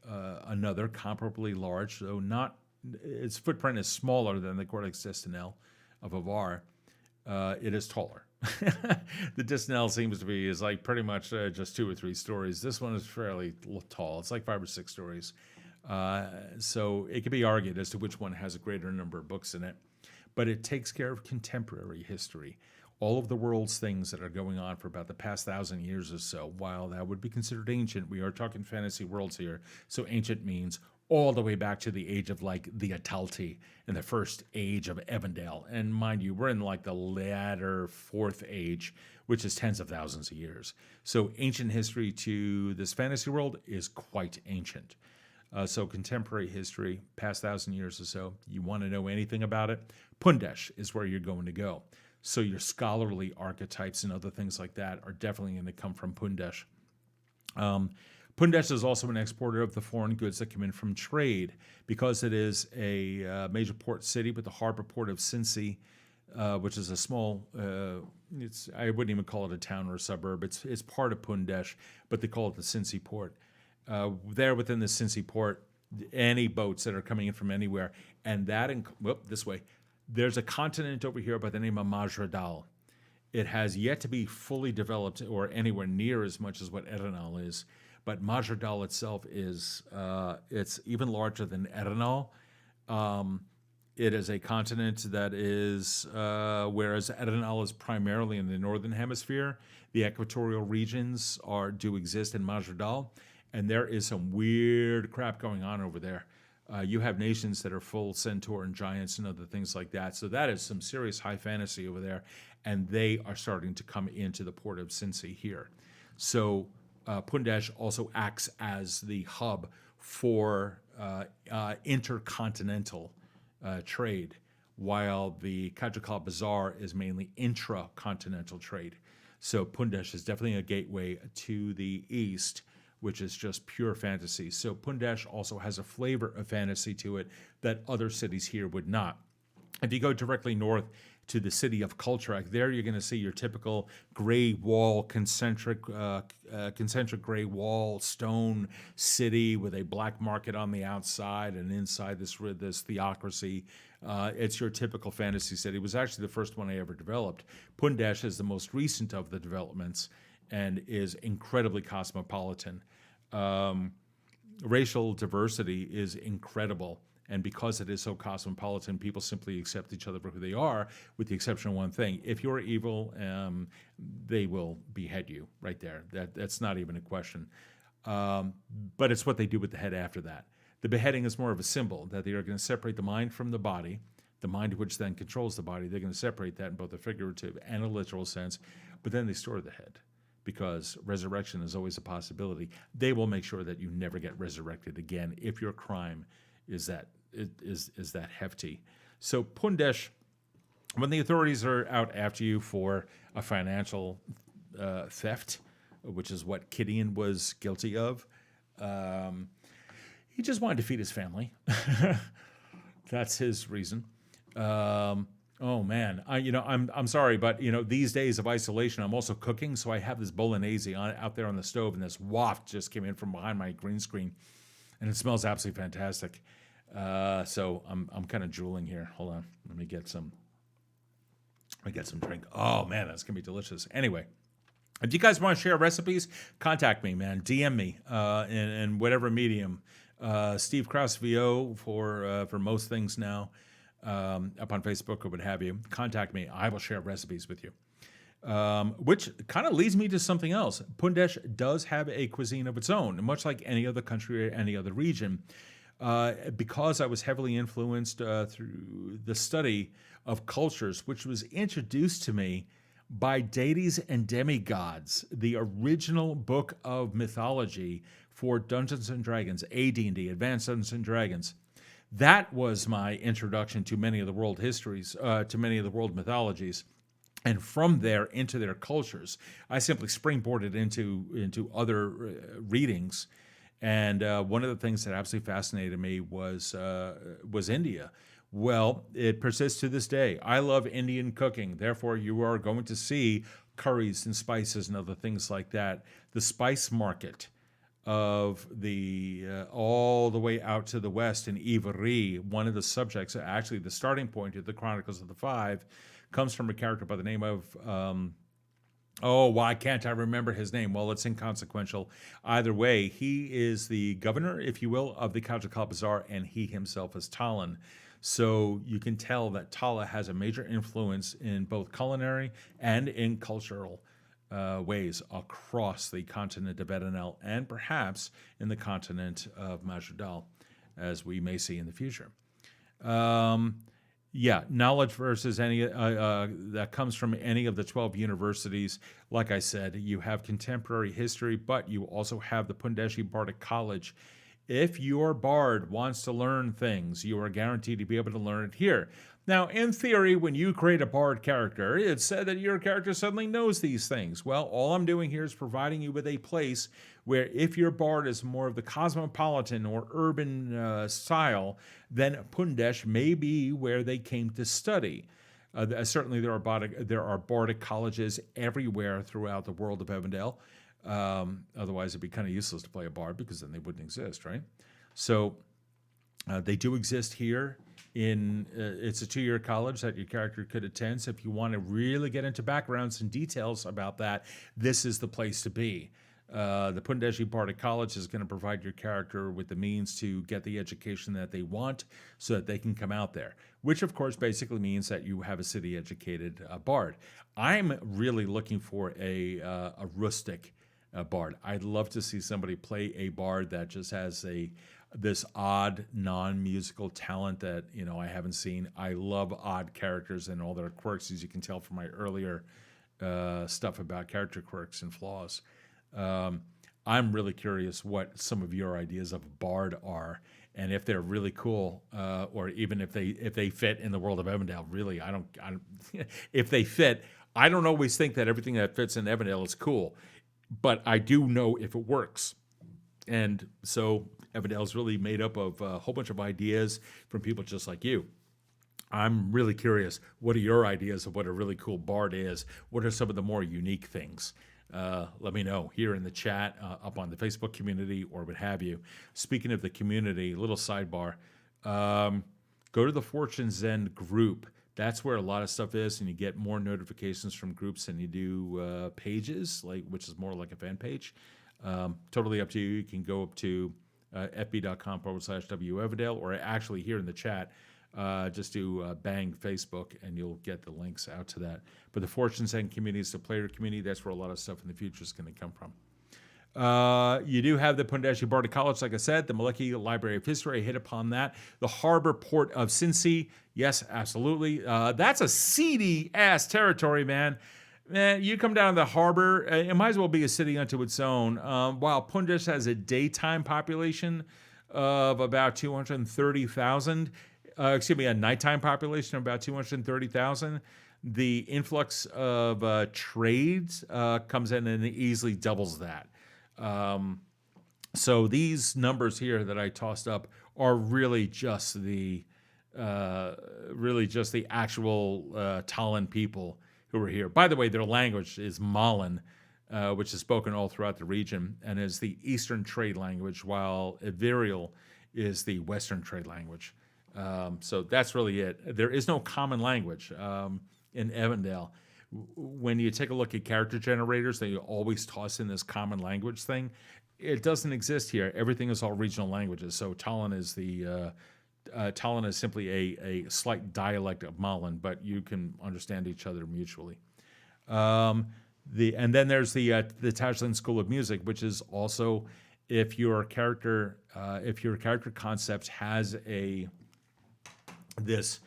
another comparably large, though not, its footprint is smaller than the Codex Distinel of Avar. It is taller. The Distinel seems to be like pretty much just 2 or 3 stories. This one is fairly tall. It's like 5 or 6 stories. So it can be argued as to which one has a greater number of books in it. But it takes care of contemporary history. All of the world's things that are going on for about the past 1,000 years or so. While that would be considered ancient, we are talking fantasy worlds here. So ancient means all the way back to the age of like the Atalti and the first age of Evindale. And mind you, we're in like the latter 4th age, which is tens of thousands of years. So ancient history to this fantasy world is quite ancient. So contemporary history, past 1,000 years or so, you want to know anything about it, Pundesh is where you're going to go. So your scholarly archetypes and other things like that are definitely going to come from Pundesh. Pundesh is also an exporter of the foreign goods that come in from trade, because it is a major port city with the harbor port of Cincy, which is a small, I wouldn't even call it a town or a suburb. It's part of Pundesh, but they call it the Cincy port. There within the Cincy port, any boats that are coming in from anywhere, and that, this way, there's a continent over here by the name of Majradal. It has yet to be fully developed or anywhere near as much as what Erinnal is, but Majradal itself is, it's even larger than Erinnal. It is a continent that is, whereas Erinnal is primarily in the northern hemisphere, the equatorial regions do exist in Majradal, and there is some weird crap going on over there. You have nations that are full centaur and giants and other things like that. So that is some serious high fantasy over there, and they are starting to come into the port of Cincy here. So Pundesh also acts as the hub for intercontinental trade, while the Kottakkal Bazaar is mainly intracontinental trade. So Pundesh is definitely a gateway to the east, which is just pure fantasy. So Pundesh also has a flavor of fantasy to it that other cities here would not. If you go directly north to the city of Kultrak, there you're going to see your typical gray wall, concentric gray wall stone city with a black market on the outside, and inside this theocracy. It's your typical fantasy city. It was actually the first one I ever developed. Pundesh is the most recent of the developments and is incredibly cosmopolitan. Racial diversity is incredible. And because it is so cosmopolitan, people simply accept each other for who they are, with the exception of one thing. If you're evil, they will behead you right there. That's not even a question. But it's what they do with the head after that. The beheading is more of a symbol that they are going to separate the mind from the body, the mind which then controls the body. They're going to separate that in both a figurative and a literal sense, but then they store the head, because resurrection is always a possibility. They will make sure that you never get resurrected again if your crime is that hefty. So Pundesh, when the authorities are out after you for a financial theft, which is what Gideon was guilty of, he just wanted to feed his family. That's his reason. Oh man, I'm sorry, but these days of isolation, I'm also cooking, so I have this bolognese out there on the stove, and this waft just came in from behind my green screen, and it smells absolutely fantastic. So I'm kind of drooling here. Hold on, let me get some drink. Oh man, that's gonna be delicious. Anyway, if you guys want to share recipes, contact me, man. DM me in whatever medium. Steve Krause VO for most things now. Up on Facebook or what have you, contact me. I will share recipes with you. Which kind of leads me to something else. Pundesh does have a cuisine of its own, much like any other country or any other region. Because I was heavily influenced through the study of cultures, which was introduced to me by Deities and Demigods, the original book of mythology for Dungeons and Dragons, AD&D, Advanced Dungeons and Dragons. That was my introduction to many of the world histories, to many of the world mythologies, and from there into their cultures. I simply springboarded into other readings, and one of the things that absolutely fascinated me was India. Well, it persists to this day. I love Indian cooking. Therefore, you are going to see curries and spices and other things like that. The spice market of the all the way out to the west in Ivry, one of the subjects, actually the starting point of the Chronicles of the Five, comes from a character by the name of why can't I remember his name? Well, it's inconsequential. Either way, he is the governor, if you will, of the Kottakkal Bazaar, and he himself is Talon. So you can tell that Tala has a major influence in both culinary and in cultural ways across the continent of Erinnal and perhaps in the continent of Majudal, as we may see in the future. Knowledge versus any that comes from any of the 12 universities. Like I said, you have contemporary history, but you also have the Pundeshi Bardic College. If your bard wants to learn things, you are guaranteed to be able to learn it here. Now, in theory, when you create a bard character, it's said that your character suddenly knows these things. Well, all I'm doing here is providing you with a place where if your bard is more of the cosmopolitan or urban style, then Pundesh may be where they came to study. Certainly, there are bardic colleges everywhere throughout the world of Evindale. Otherwise, it'd be kind of useless to play a bard because then they wouldn't exist, right? So they do exist here. It's a 2-year college that your character could attend. So if you want to really get into backgrounds and details about that, this is the place to be. The Pundeshi Bardic College is going to provide your character with the means to get the education that they want so that they can come out there, which of course basically means that you have a city-educated bard. I'm really looking for a rustic bard. I'd love to see somebody play a bard that just has a this odd non-musical talent that I haven't seen. I love odd characters and all their quirks, as you can tell from my earlier stuff about character quirks and flaws. I'm really curious what some of your ideas of a bard are, and if they're really cool, or even if they fit in the world of Evindale. Really, I don't if they fit. I don't always think that everything that fits in Evindale is cool, but I do know if it works. And so Evindale is really made up of a whole bunch of ideas from people just like you. I'm really curious, what are your ideas of what a really cool bard is? What are some of the more unique things? Let me know here in the chat, up on the Facebook community, or what have you. Speaking of the community, little sidebar, go to the Fortune's End group. That's where a lot of stuff is, and you get more notifications from groups than you do pages, which is more like a fan page. Totally up to you. You can go up to fb.com/W Evindale, or actually here in the chat, just do bang Facebook, and you'll get the links out to that. But the Fortune's End community is the player community. That's where a lot of stuff in the future is going to come from. You do have the Pundashi Bardic College, like I said, the Milwaukee Library of History. I hit upon that. The harbor port of Cincy. Yes, absolutely. That's a seedy-ass territory, man. Man, you come down to the harbor, it might as well be a city unto its own. While Pundash has a daytime population of about 230,000, a nighttime population of about 230,000, the influx of trades comes in and it easily doubles that. So these numbers here that I tossed up are really just the actual Tallan people who are here. By the way, their language is Malin, which is spoken all throughout the region and is the eastern trade language, while Evindale is the western trade language. So that's really it. There is no common language in Evindale. When you take a look at character generators, they always toss in this common language thing. It doesn't exist here. Everything is all regional languages. So Tallan is simply a slight dialect of Malin, but you can understand each other mutually. And then there's the Tajlin School of Music, which is also if your character concept has this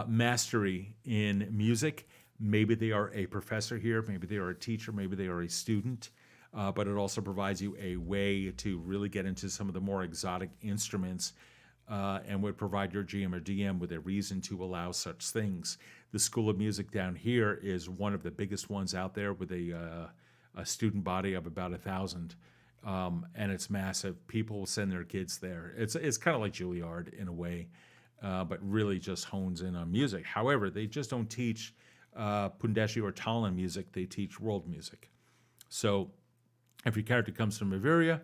mastery in music. Maybe they are a professor here, maybe they are a teacher, maybe they are a student, but it also provides you a way to really get into some of the more exotic instruments and would provide your GM or DM with a reason to allow such things. The School of Music down here is one of the biggest ones out there with a student body of about 1,000, and it's massive. People will send their kids there. It's kind of like Juilliard in a way, but really just hones in on music. However, they just don't teach Pundashi or Tallan music, they teach world music. So if your character comes from Iveria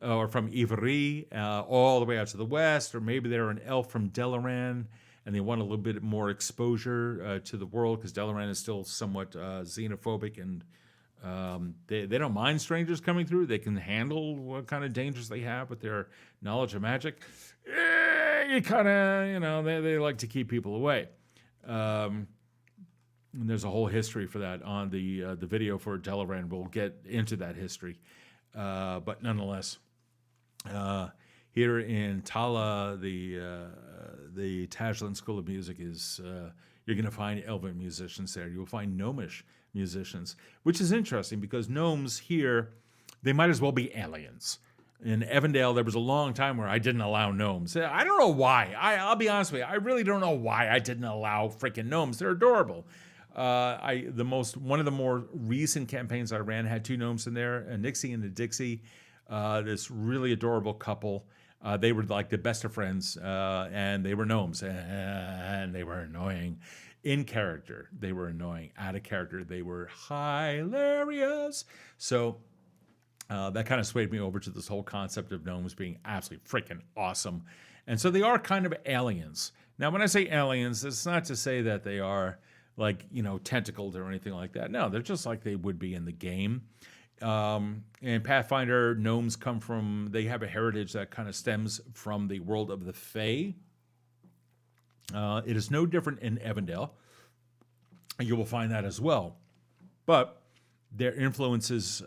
or from Ivry all the way out to the west, or maybe they're an elf from Delaran and they want a little bit more exposure to the world, because Delaran is still somewhat xenophobic, and they don't mind strangers coming through. They can handle what kind of dangers they have with their knowledge of magic. You kind of, they like to keep people away. And there's a whole history for that on the video for Delaran. We'll get into that history. But nonetheless, here in Tala, the Tajlin School of Music is, you're going to find elven musicians there. You'll find gnomish musicians, which is interesting because gnomes here, they might as well be aliens. In Evindale, there was a long time where I didn't allow gnomes. I don't know why. I'll be honest with you. I really don't know why I didn't allow freaking gnomes. They're adorable. One of the more recent campaigns I ran had 2 gnomes in there, a Nixie and a Dixie, this really adorable couple. They were like the best of friends, and they were gnomes, and they were annoying. In character, they were annoying. Out of character, they were hilarious. So that kind of swayed me over to this whole concept of gnomes being absolutely freaking awesome. And so they are kind of aliens. Now, when I say aliens, it's not to say that they are tentacled or anything like that. No, they're just like they would be in the game. In Pathfinder, gnomes they have a heritage that kind of stems from the world of the Fae. It is no different in Evindale. You will find that as well. But their influences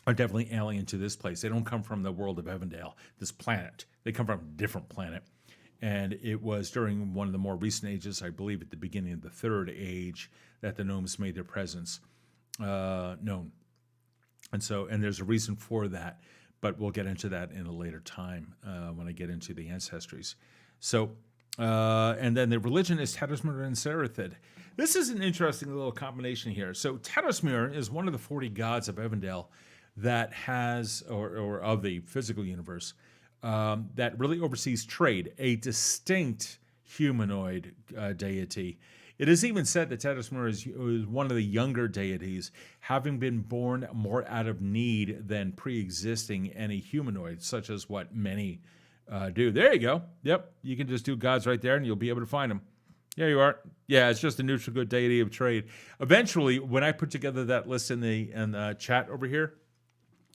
are definitely alien to this place. They don't come from the world of Evindale, this planet. They come from a different planet. And it was during one of the more recent ages, I believe at the beginning of the Third Age, that the gnomes made their presence known. And there's a reason for that, but we'll get into that in a later time when I get into the ancestries. And then the religion is Taddismuir and Serethid. This is an interesting little combination here. So Taddismuir is one of the 40 gods of Evindale that has, or of the physical universe, that really oversees trade, a distinct humanoid deity. It is even said that Taddismuir is one of the younger deities, having been born more out of need than pre-existing any humanoid, such as what many do. There you go. Yep, you can just do gods right there and you'll be able to find them. Yeah, you are. Yeah, it's just a neutral good deity of trade. Eventually, when I put together that list in the chat over here,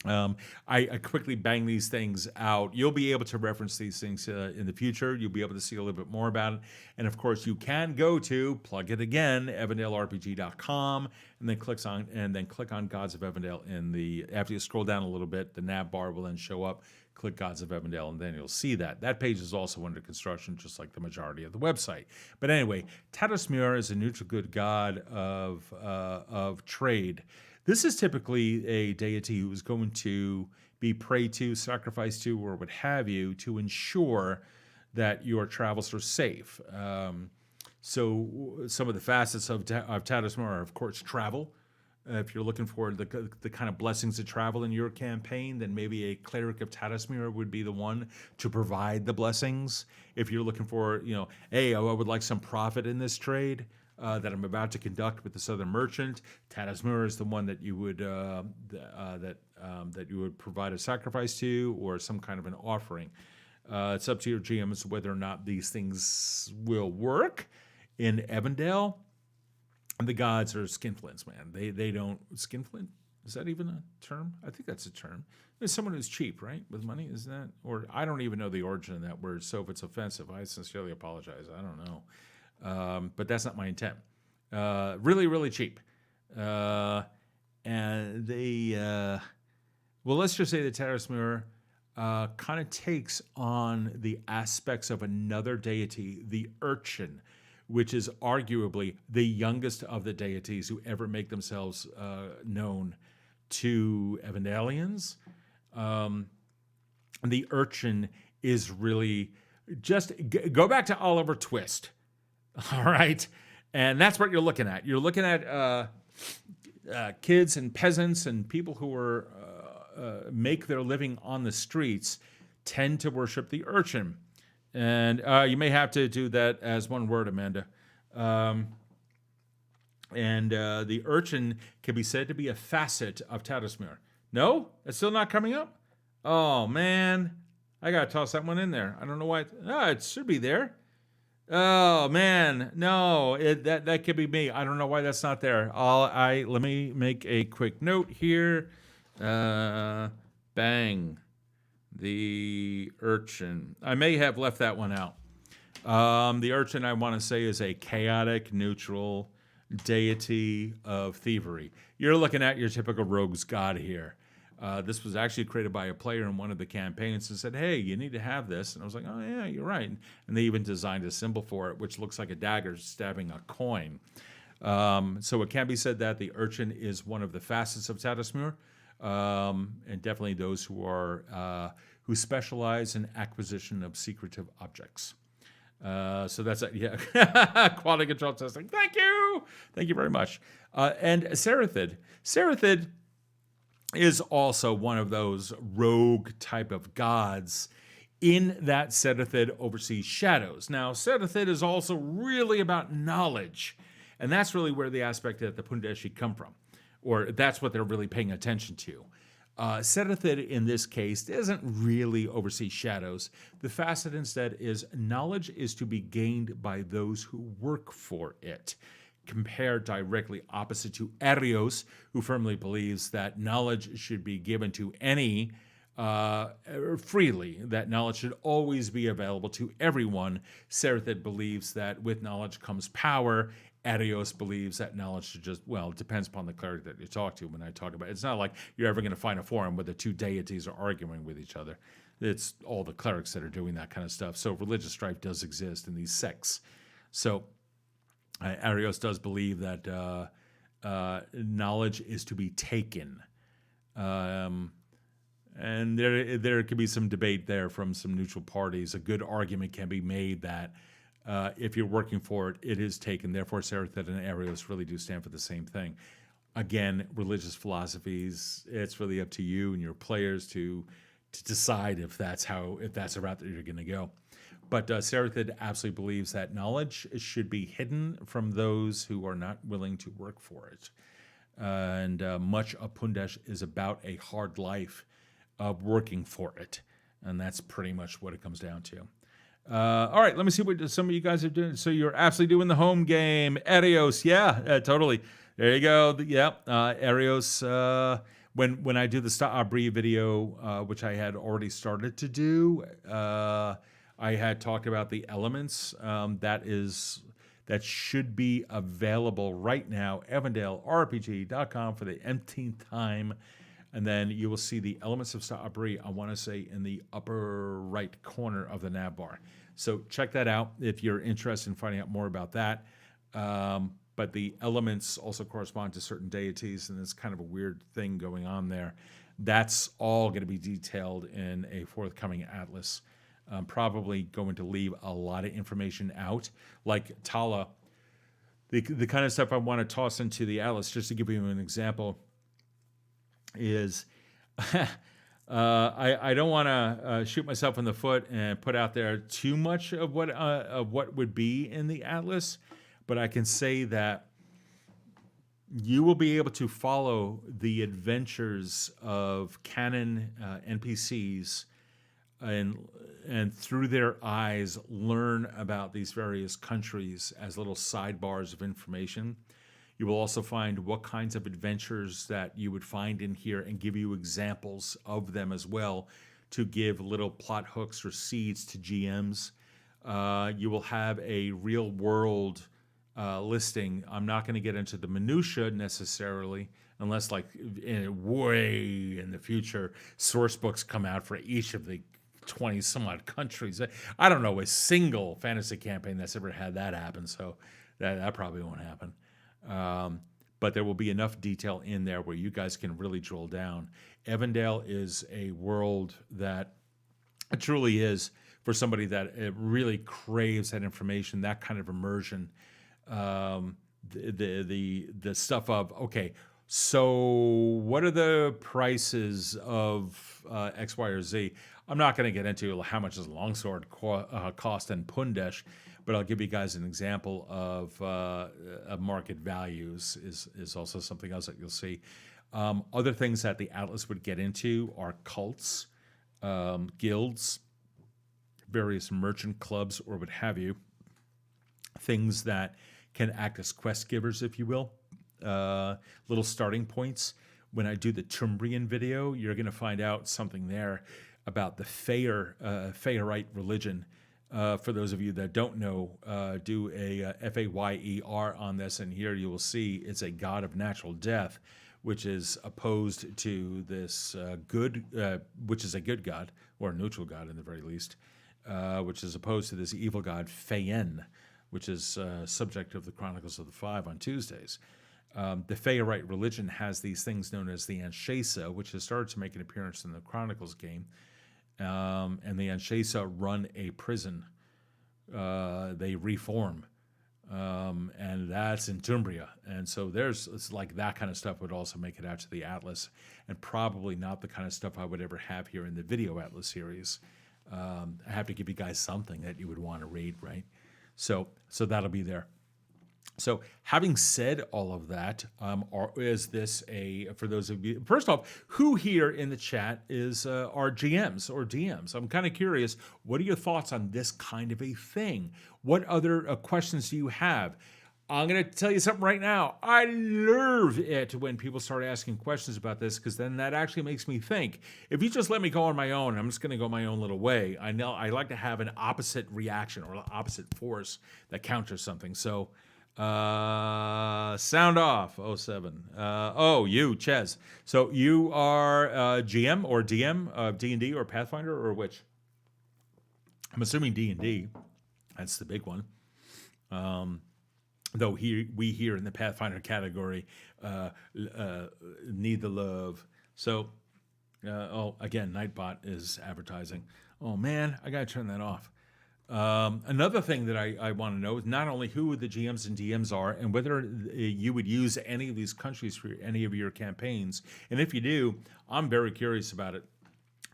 I quickly bang these things out. You'll be able to reference these things in the future. You'll be able to see a little bit more about it. And of course, you can go to, plug it again, evindaleRPG.com, and then click on Gods of Evindale after you scroll down a little bit, the nav bar will then show up. Click Gods of Evindale, and then you'll see that. That page is also under construction, just like the majority of the website. But anyway, Taddismuir is a neutral good god of trade. This is typically a deity who is going to be prayed to, sacrificed to, or what have you, to ensure that your travels are safe. So some of the facets of Taddismuir are, of course, travel. If you're looking for the kind of blessings of travel in your campaign, then maybe a cleric of Taddismuir would be the one to provide the blessings. If you're looking for, hey, I would like some profit in this trade that I'm about to conduct with this other merchant, Taddismuir is the one that you would that you would provide a sacrifice to, or some kind of an offering. It's up to your GMs whether or not these things will work in Evindale. The gods are skinflints, man. They don't skinflint. Is that even a term? I think that's a term. There's someone who's cheap, right, with money. Is that? Or I don't even know the origin of that word. So if it's offensive, I sincerely apologize. I don't know, but that's not my intent. Really, really cheap. And they, let's just say that Taddismuir kind of takes on the aspects of another deity, the urchin, which is arguably the youngest of the deities who ever make themselves known to Evindalians. The urchin is really just go back to Oliver Twist, all right? And that's what you're looking at. You're looking at kids and peasants and people who are make their living on the streets tend to worship the urchin. And you may have to do that as one word, Amanda. The urchin can be said to be a facet of Taddismuir. No? It's still not coming up? Oh, man. I got to toss that one in there. I don't know why. It should be there. Oh, man. No, that could be me. I don't know why that's not there. Let me make a quick note here. Bang. The urchin. I may have left that one out. The urchin, I want to say, is a chaotic, neutral deity of thievery. You're looking at your typical rogue's god here. This was actually created by a player in one of the campaigns and said, hey, you need to have this. And I was like, oh, yeah, you're right. And they even designed a symbol for it, which looks like a dagger stabbing a coin. So it can be said that the urchin is one of the facets of Taddismuir. And definitely those who specialize in acquisition of secretive objects. So that's it. Yeah, quality control testing. Thank you very much. And Serethid is also one of those rogue type of gods. In that Serethid oversees shadows. Now, Serethid is also really about knowledge, and that's really where the aspect that the Pundeshi come from. Or that's what they're really paying attention to. Serethid, in this case, doesn't really oversee shadows. The facet instead is knowledge is to be gained by those who work for it, compared directly opposite to Arios, who firmly believes that knowledge should be given to any freely, that knowledge should always be available to everyone. Serethid believes that with knowledge comes power, Arios believes that knowledge should just, well, it depends upon the cleric that you talk to. When I talk about it, it's not like you're ever going to find a forum where the two deities are arguing with each other. It's all the clerics that are doing that kind of stuff. So religious strife does exist in these sects. So Arios does believe that knowledge is to be taken. And there could be some debate there from some neutral parties. A good argument can be made that if you're working for it, it is taken. Therefore, Sarithid and Arios really do stand for the same thing. Again, religious philosophies, it's really up to you and your players to decide if that's a route that you're going to go. But Sarithid absolutely believes that knowledge should be hidden from those who are not willing to work for it. And much of Pundesh is about a hard life of working for it. And that's pretty much what it comes down to. All right, let me see what some of you guys are doing. So you're absolutely doing the home game. Arios, yeah, totally. There you go. Yeah, Arios, when I do the Sta'abri video, which I had already started to do, I had talked about the elements. That should be available right now, EvindaleRPG.com for the 18th time. And then you will see the elements of Sta'abri, I want to say, in the upper right corner of the nav bar. So check that out if you're interested in finding out more about that. But the elements also correspond to certain deities, and it's kind of a weird thing going on there. That's all going to be detailed in a forthcoming atlas. I'm probably going to leave a lot of information out, like Tala. The kind of stuff I want to toss into the atlas, just to give you an example, is I don't want to shoot myself in the foot and put out there too much of what would be in the atlas, but I can say that you will be able to follow the adventures of canon NPCs and through their eyes learn about these various countries as little sidebars of information. You will also find what kinds of adventures that you would find in here and give you examples of them as well to give little plot hooks or seeds to GMs. You will have a real world listing. I'm not going to get into the minutia necessarily, unless way in the future, source books come out for each of the 20 some odd countries. I don't know a single fantasy campaign that's ever had that happen, so that probably won't happen. But there will be enough detail in there where you guys can really drill down. Evindale is a world that it truly is for somebody that it really craves that information, that kind of immersion. The stuff of, okay, so what are the prices of X, Y, or Z? I'm not going to get into how much does a longsword cost in Pundesh, but I'll give you guys an example of market values is also something else that you'll see. Other things that the Atlas would get into are cults, guilds, various merchant clubs, or what have you. Things that can act as quest givers, if you will. Little starting points. When I do the Tumbrian video, you're going to find out something there about the Faerite religion. For those of you that don't know, do a Fayer on this, and here you will see it's a god of natural death, which is opposed to this which is a good god, or a neutral god in the very least, which is opposed to this evil god Fayen, which is subject of the Chronicles of the Five on Tuesdays. The Faerite religion has these things known as the Anshesa, which has started to make an appearance in the Chronicles game. And the Anshesa run a prison. They reform. And that's in Tumbria. And so it's like that kind of stuff would also make it out to the Atlas, and probably not the kind of stuff I would ever have here in the video Atlas series. I have to give you guys something that you would want to read, right? So that'll be there. So having said all of that, is this for those of you, first off, who here in the chat is our GMs or DMs? I'm kind of curious, what are your thoughts on this kind of a thing? What other questions do you have? I'm going to tell you something right now. I love it when people start asking questions about this, because then that actually makes me think. If you just let me go on my own, I'm just going to go my own little way. I know I like to have an opposite reaction or an opposite force that counters something. So Sound off. Oh 07. You, Ches. So you are GM or DM of D&D or Pathfinder or which? I'm assuming D&D. That's the big one. Though we here in the Pathfinder category need the love. So, again, Nightbot is advertising. Oh man, I gotta turn that off. Another thing that I want to know is not only who the GMs and DMs are and whether you would use any of these countries for any of your campaigns. And if you do, I'm very curious about it.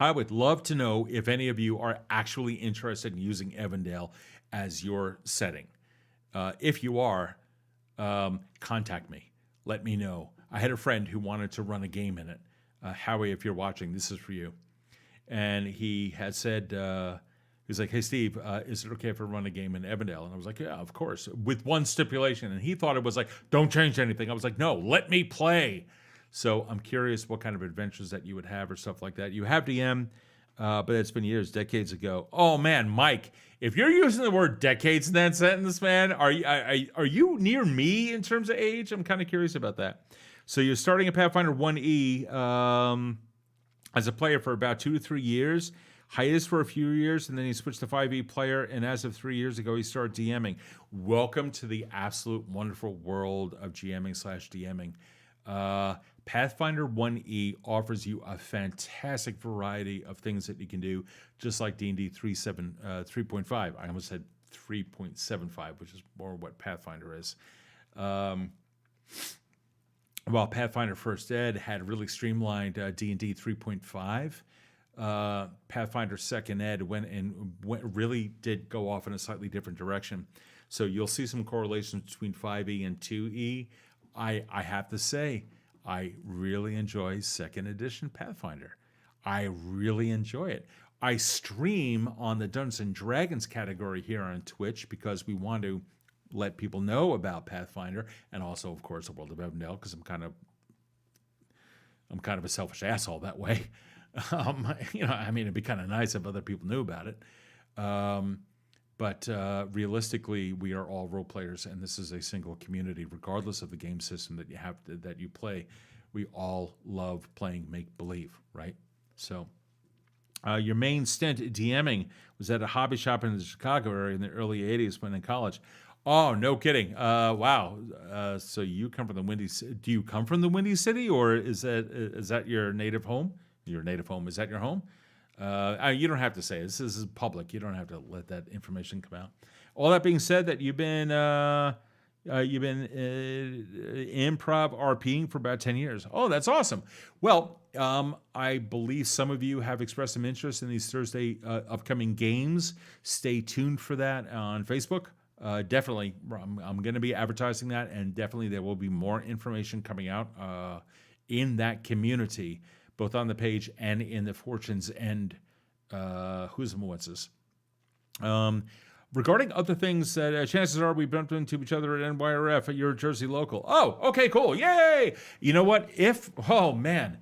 I would love to know if any of you are actually interested in using Evindale as your setting. If you are, contact me. Let me know. I had a friend who wanted to run a game in it. Howie, if you're watching, this is for you. And he had said, he was like, hey, Steve, is it okay if I run a game in Evindale? And I was like, yeah, of course, with one stipulation. And he thought it was like, don't change anything. I was like, no, let me play. So I'm curious what kind of adventures that you would have or stuff like that. You have DM, but it's been years, decades ago. Oh, man, Mike, if you're using the word decades in that sentence, man, are you near me in terms of age? I'm kind of curious about that. So you're starting at Pathfinder 1E as a player for about 2 to 3 years. Hiatus for a few years, and then he switched to 5e player, and as of 3 years ago, he started DMing. Welcome to the absolute wonderful world of GMing/DMing. Pathfinder 1E offers you a fantastic variety of things that you can do, just like D&D 3.5. I almost said 3.75, which is more what Pathfinder is. While Pathfinder First Ed had really streamlined D&D 3.5, Pathfinder Second Ed really did go off in a slightly different direction. So you'll see some correlations between 5e and 2e. I have to say, I really enjoy Second Edition Pathfinder. I really enjoy it. I stream on the Dungeons and Dragons category here on Twitch because we want to let people know about Pathfinder and also, of course, the world of Evindale because I'm kind of a selfish asshole that way. It'd be kind of nice if other people knew about it. But realistically, we are all role players, and this is a single community, regardless of the game system that you play. We all love playing make believe, right? So, your main stint DMing was at a hobby shop in the Chicago area in the early '80s when in college. Oh, no kidding! Wow. So you come from the Windy? Do you come from the Windy City, or is that your native home? Your native home, is that your home? You don't have to say it. This is public. You don't have to let that information come out. All that being said, that you've been improv RPing for about 10 years. Oh, that's awesome. Well, I believe some of you have expressed some interest in these Thursday upcoming games. Stay tuned for that on Facebook. Definitely, I'm going to be advertising that, and definitely there will be more information coming out in that community, both on the page and in the Fortune's End Who's and What's This. Regarding other things, that chances are we bumped into each other at NYRF at your Jersey local. Oh, okay, cool. Yay! You know what? Oh, man.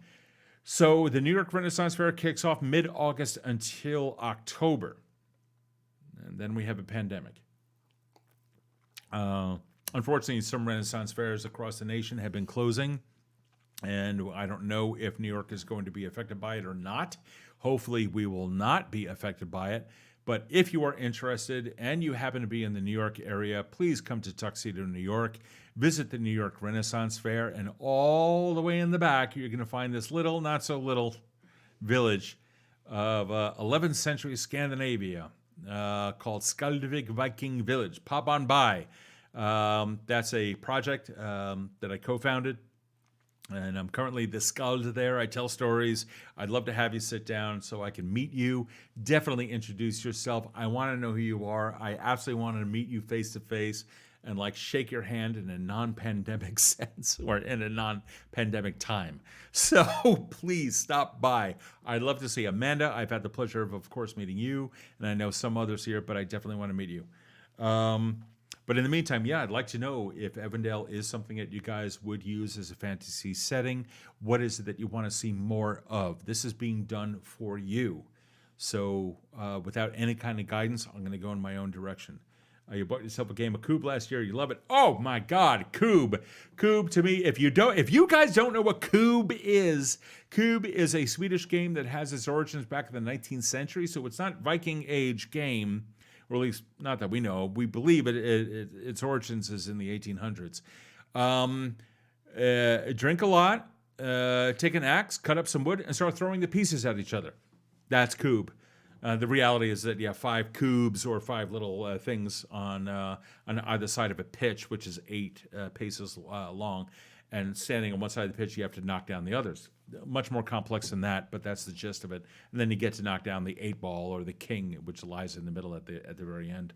So the New York Renaissance Fair kicks off mid-August until October. And then we have a pandemic. Unfortunately, some Renaissance fairs across the nation have been closing. And I don't know if New York is going to be affected by it or not. Hopefully, we will not be affected by it. But if you are interested and you happen to be in the New York area, please come to Tuxedo, New York. Visit the New York Renaissance Fair. And all the way in the back, you're going to find this little, not so little village of 11th century Scandinavia called Skaldvik Viking Village. Pop on by. That's a project that I co-founded. And I'm currently the Skald there. I tell stories. I'd love to have you sit down so I can meet you. Definitely introduce yourself. I want to know who you are. I absolutely want to meet you face to face and shake your hand in a non-pandemic sense or in a non-pandemic time. So please stop by. I'd love to see Amanda. I've had the pleasure of course, meeting you. And I know some others here, but I definitely want to meet you. But in the meantime, I'd like to know if Evindale is something that you guys would use as a fantasy setting. What is it that you want to see more of? This is being done for you. So without any kind of guidance, I'm going to go in my own direction. You bought yourself a game of Kubb last year. You love it. Oh my God, Kubb. Kubb, to me, if you guys don't know what Kubb is a Swedish game that has its origins back in the 19th century. So it's not Viking Age game, or at least not that we know. We believe its origins is in the 1800s. Drink a lot, take an axe, cut up some wood, and start throwing the pieces at each other. That's Kubb. The reality is that you have 5 cubes or 5 little things on either side of a pitch, which is 8 paces long, and standing on one side of the pitch, you have to knock down the others. Much more complex than that, but that's the gist of it. And then you get to knock down the 8-ball or the king, which lies in the middle at the very end.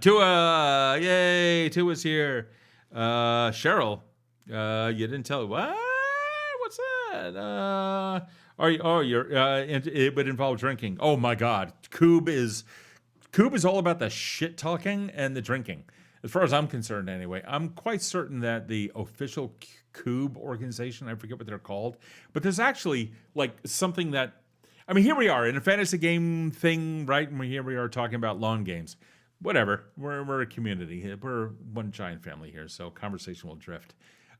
Tua, yay! Tua's here. Cheryl, you didn't tell what? What's that? It would involve drinking. Oh my God, Kubb is all about the shit talking and the drinking. As far as I'm concerned, anyway, I'm quite certain that the official Kubb organization, I forget what they're called, but there's actually like something that, I mean, here we are in a fantasy game thing, right? And here we are talking about lawn games. Whatever, we're a community. We're one giant family here, so conversation will drift.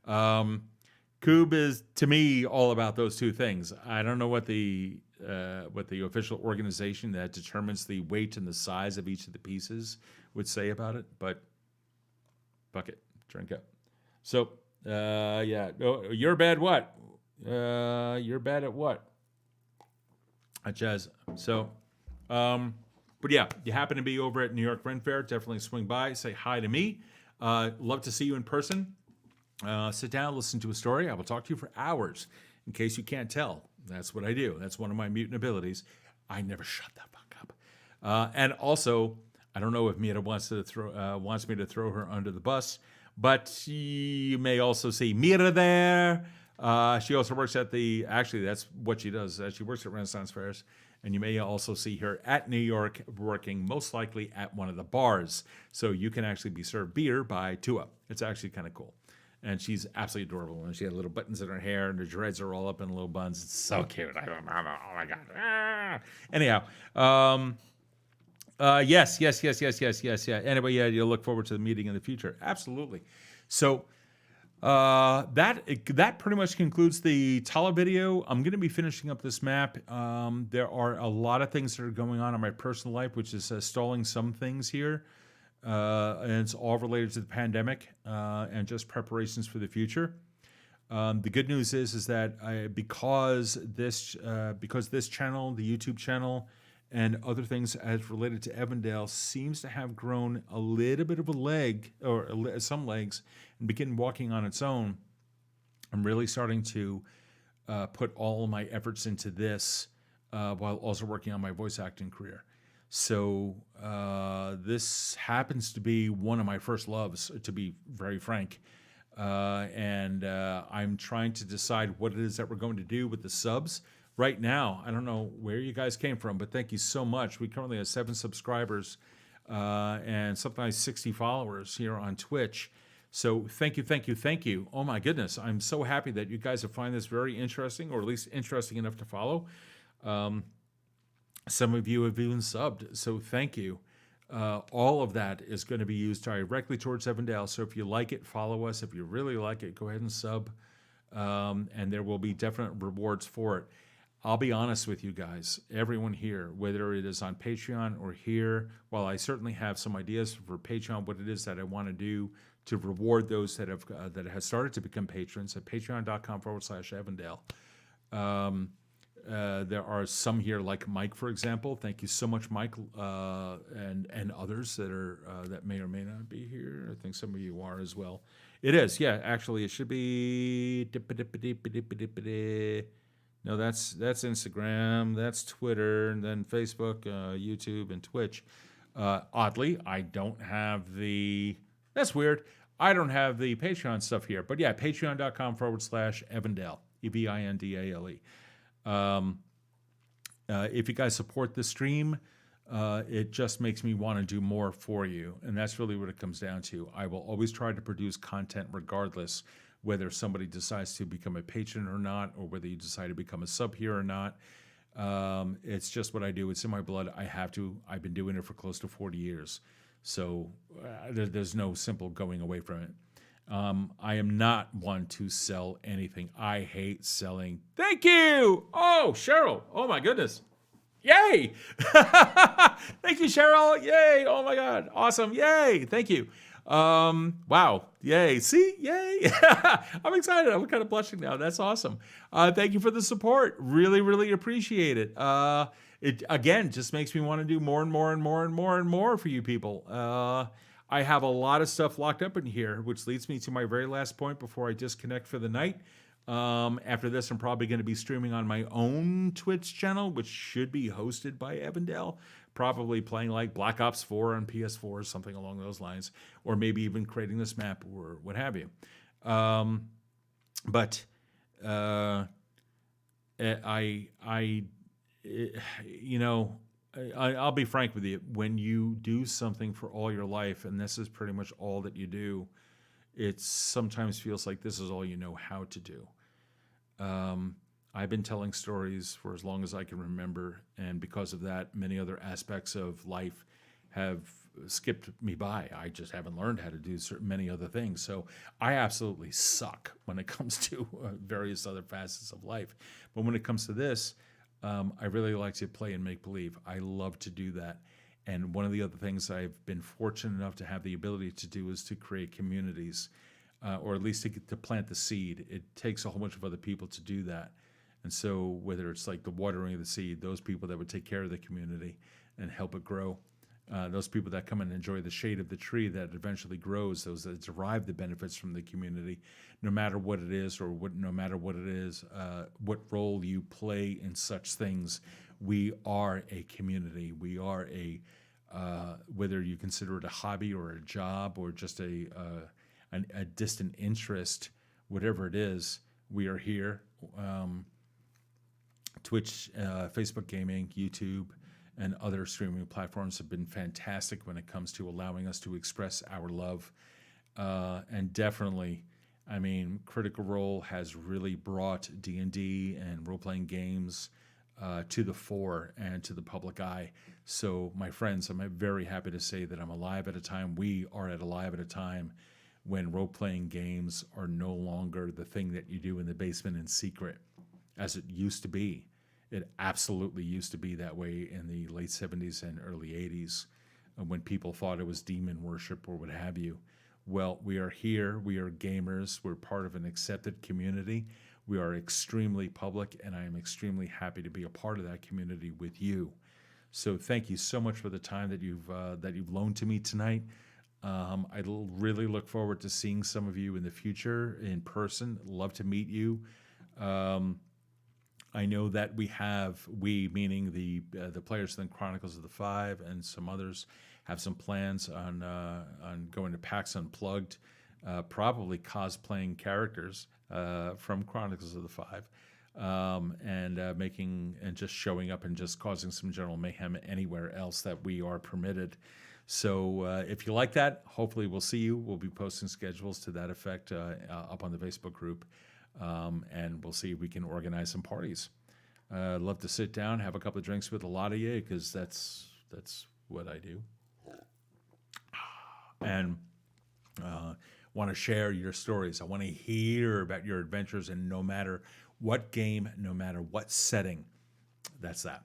Kubb is, to me, all about those two things. I don't know what the official organization that determines the weight and the size of each of the pieces would say about it, but fuck it, drink up. So, yeah, you're bad what? You're bad at what? Jazz. So, but yeah, you happen to be over at New York Ren Fair, definitely swing by, say hi to me. Love to see you in person. Sit down, listen to a story. I will talk to you for hours. In case you can't tell, that's what I do. That's one of my mutant abilities. I never shut the fuck up. And also, I don't know if Mira wants me to throw her under the bus, but you may also see Mira there. She also works at actually, that's what she does. She works at Renaissance Fairs. And you may also see her at New York working most likely at one of the bars. So you can actually be served beer by Tua. It's actually kind of cool. And she's absolutely adorable. And she had little buttons in her hair, and her dreads are all up in little buns. It's so cute. Oh my God. Ah. Anyhow, yes. Yeah. Anyway, yeah, you'll look forward to the meeting in the future. Absolutely. So that pretty much concludes the Tala video. I'm going to be finishing up this map. There are a lot of things that are going on in my personal life, which is stalling some things here. And it's all related to the pandemic and just preparations for the future. The good news is that because this channel, the YouTube channel, and other things as related to Evindale seems to have grown a little bit of a leg, or some legs, and begin walking on its own, I'm really starting to put all of my efforts into this while also working on my voice acting career. So this happens to be one of my first loves, to be very frank. And I'm trying to decide what it is that we're going to do with the subs. Right now, I don't know where you guys came from, but thank you so much. We currently have 7 subscribers and something like 60 followers here on Twitch. So thank you. Oh my goodness, I'm so happy that you guys have found this very interesting, or at least interesting enough to follow. Some of you have even subbed, so thank you. All of that is going to be used directly towards Evindale. So if you like it, follow us. If you really like it, go ahead and sub, and there will be definite rewards for it. I'll be honest with you guys, everyone here, whether it is on Patreon or here, while I certainly have some ideas for Patreon, what it is that I want to do to reward those that have started to become patrons at patreon.com/Evindale. There are some here like Mike, for example. Thank you so much, Mike, and others that may or may not be here. I think some of you are as well. It is, yeah. Actually, it should be. No, that's Instagram, that's Twitter, and then Facebook, YouTube, and Twitch. Oddly, I don't have that's weird. I don't have the Patreon stuff here. But yeah, patreon.com/Evindale, Evindale. If you guys support the stream, it just makes me want to do more for you. And that's really what it comes down to. I will always try to produce content regardless, whether somebody decides to become a patron or not, or whether you decide to become a sub here or not. It's just what I do. It's in my blood. I have to. I've been doing it for close to 40 years. So there's no simple going away from it. I am not one to sell anything. I hate selling. Thank you. Oh, Cheryl. Oh, my goodness. Yay. Thank you, Cheryl. Yay. Oh, my God. Awesome. Yay. Thank you. Wow. Yay. See? Yay. I'm excited. I'm kind of blushing now. That's awesome. Thank you for the support. Really, really appreciate it. It again just makes me want to do more and more and more and more and more for you people. I have a lot of stuff locked up in here, which leads me to my very last point before I disconnect for the night. After this, I'm probably going to be streaming on my own Twitch channel, which should be hosted by Evindale, probably playing like Black Ops 4 on PS4 or something along those lines, or maybe even creating this map or what have you. But I'll be frank with you. When you do something for all your life, and this is pretty much all that you do, it sometimes feels like this is all you know how to do. I've been telling stories for as long as I can remember, and because of that, many other aspects of life have skipped me by. I just haven't learned how to do many other things. So I absolutely suck when it comes to various other facets of life. But when it comes to this, I really like to play and make believe. I love to do that. And one of the other things I've been fortunate enough to have the ability to do is to create communities, or at least to plant the seed. It takes a whole bunch of other people to do that. And so whether it's like the watering of the seed, those people that would take care of the community and help it grow, those people that come and enjoy the shade of the tree that eventually grows, those that derive the benefits from the community, no matter what it is, or no matter what it is, what role you play in such things, we are a community. We are whether you consider it a hobby or a job or just a distant interest, whatever it is, we are here. Twitch, Facebook gaming, YouTube, and other streaming platforms have been fantastic when it comes to allowing us to express our love. And definitely, I mean, Critical Role has really brought D&D and role-playing games to the fore and to the public eye. So, my friends, I'm very happy to say that I'm alive at a time. We are alive at a time when role-playing games are no longer the thing that you do in the basement in secret, as it used to be. It absolutely used to be that way in the late 70s and early 80s when people thought it was demon worship or what have you. Well, we are here. We are gamers. We're part of an accepted community. We are extremely public, and I am extremely happy to be a part of that community with you. So thank you so much for the time that you've loaned to me tonight. I really look forward to seeing some of you in the future in person. Love to meet you. I know that we meaning the players in the Chronicles of the Five and some others, have some plans on going to PAX Unplugged, probably cosplaying characters from Chronicles of the Five, and making and just showing up and just causing some general mayhem anywhere else that we are permitted. So if you like that, hopefully we'll see you. We'll be posting schedules to that effect up on the Facebook group. And we'll see if we can organize some parties. I'd love to sit down, have a couple of drinks with a lot of you, because that's what I do. And want to share your stories. I want to hear about your adventures, and no matter what game, no matter what setting, that's that.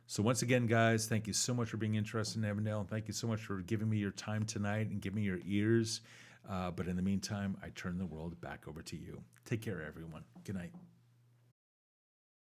So once again, guys, thank you so much for being interested in Evindale, and thank you so much for giving me your time tonight and giving me your ears. But in the meantime, I turn the world back over to you. Take care, everyone. Good night.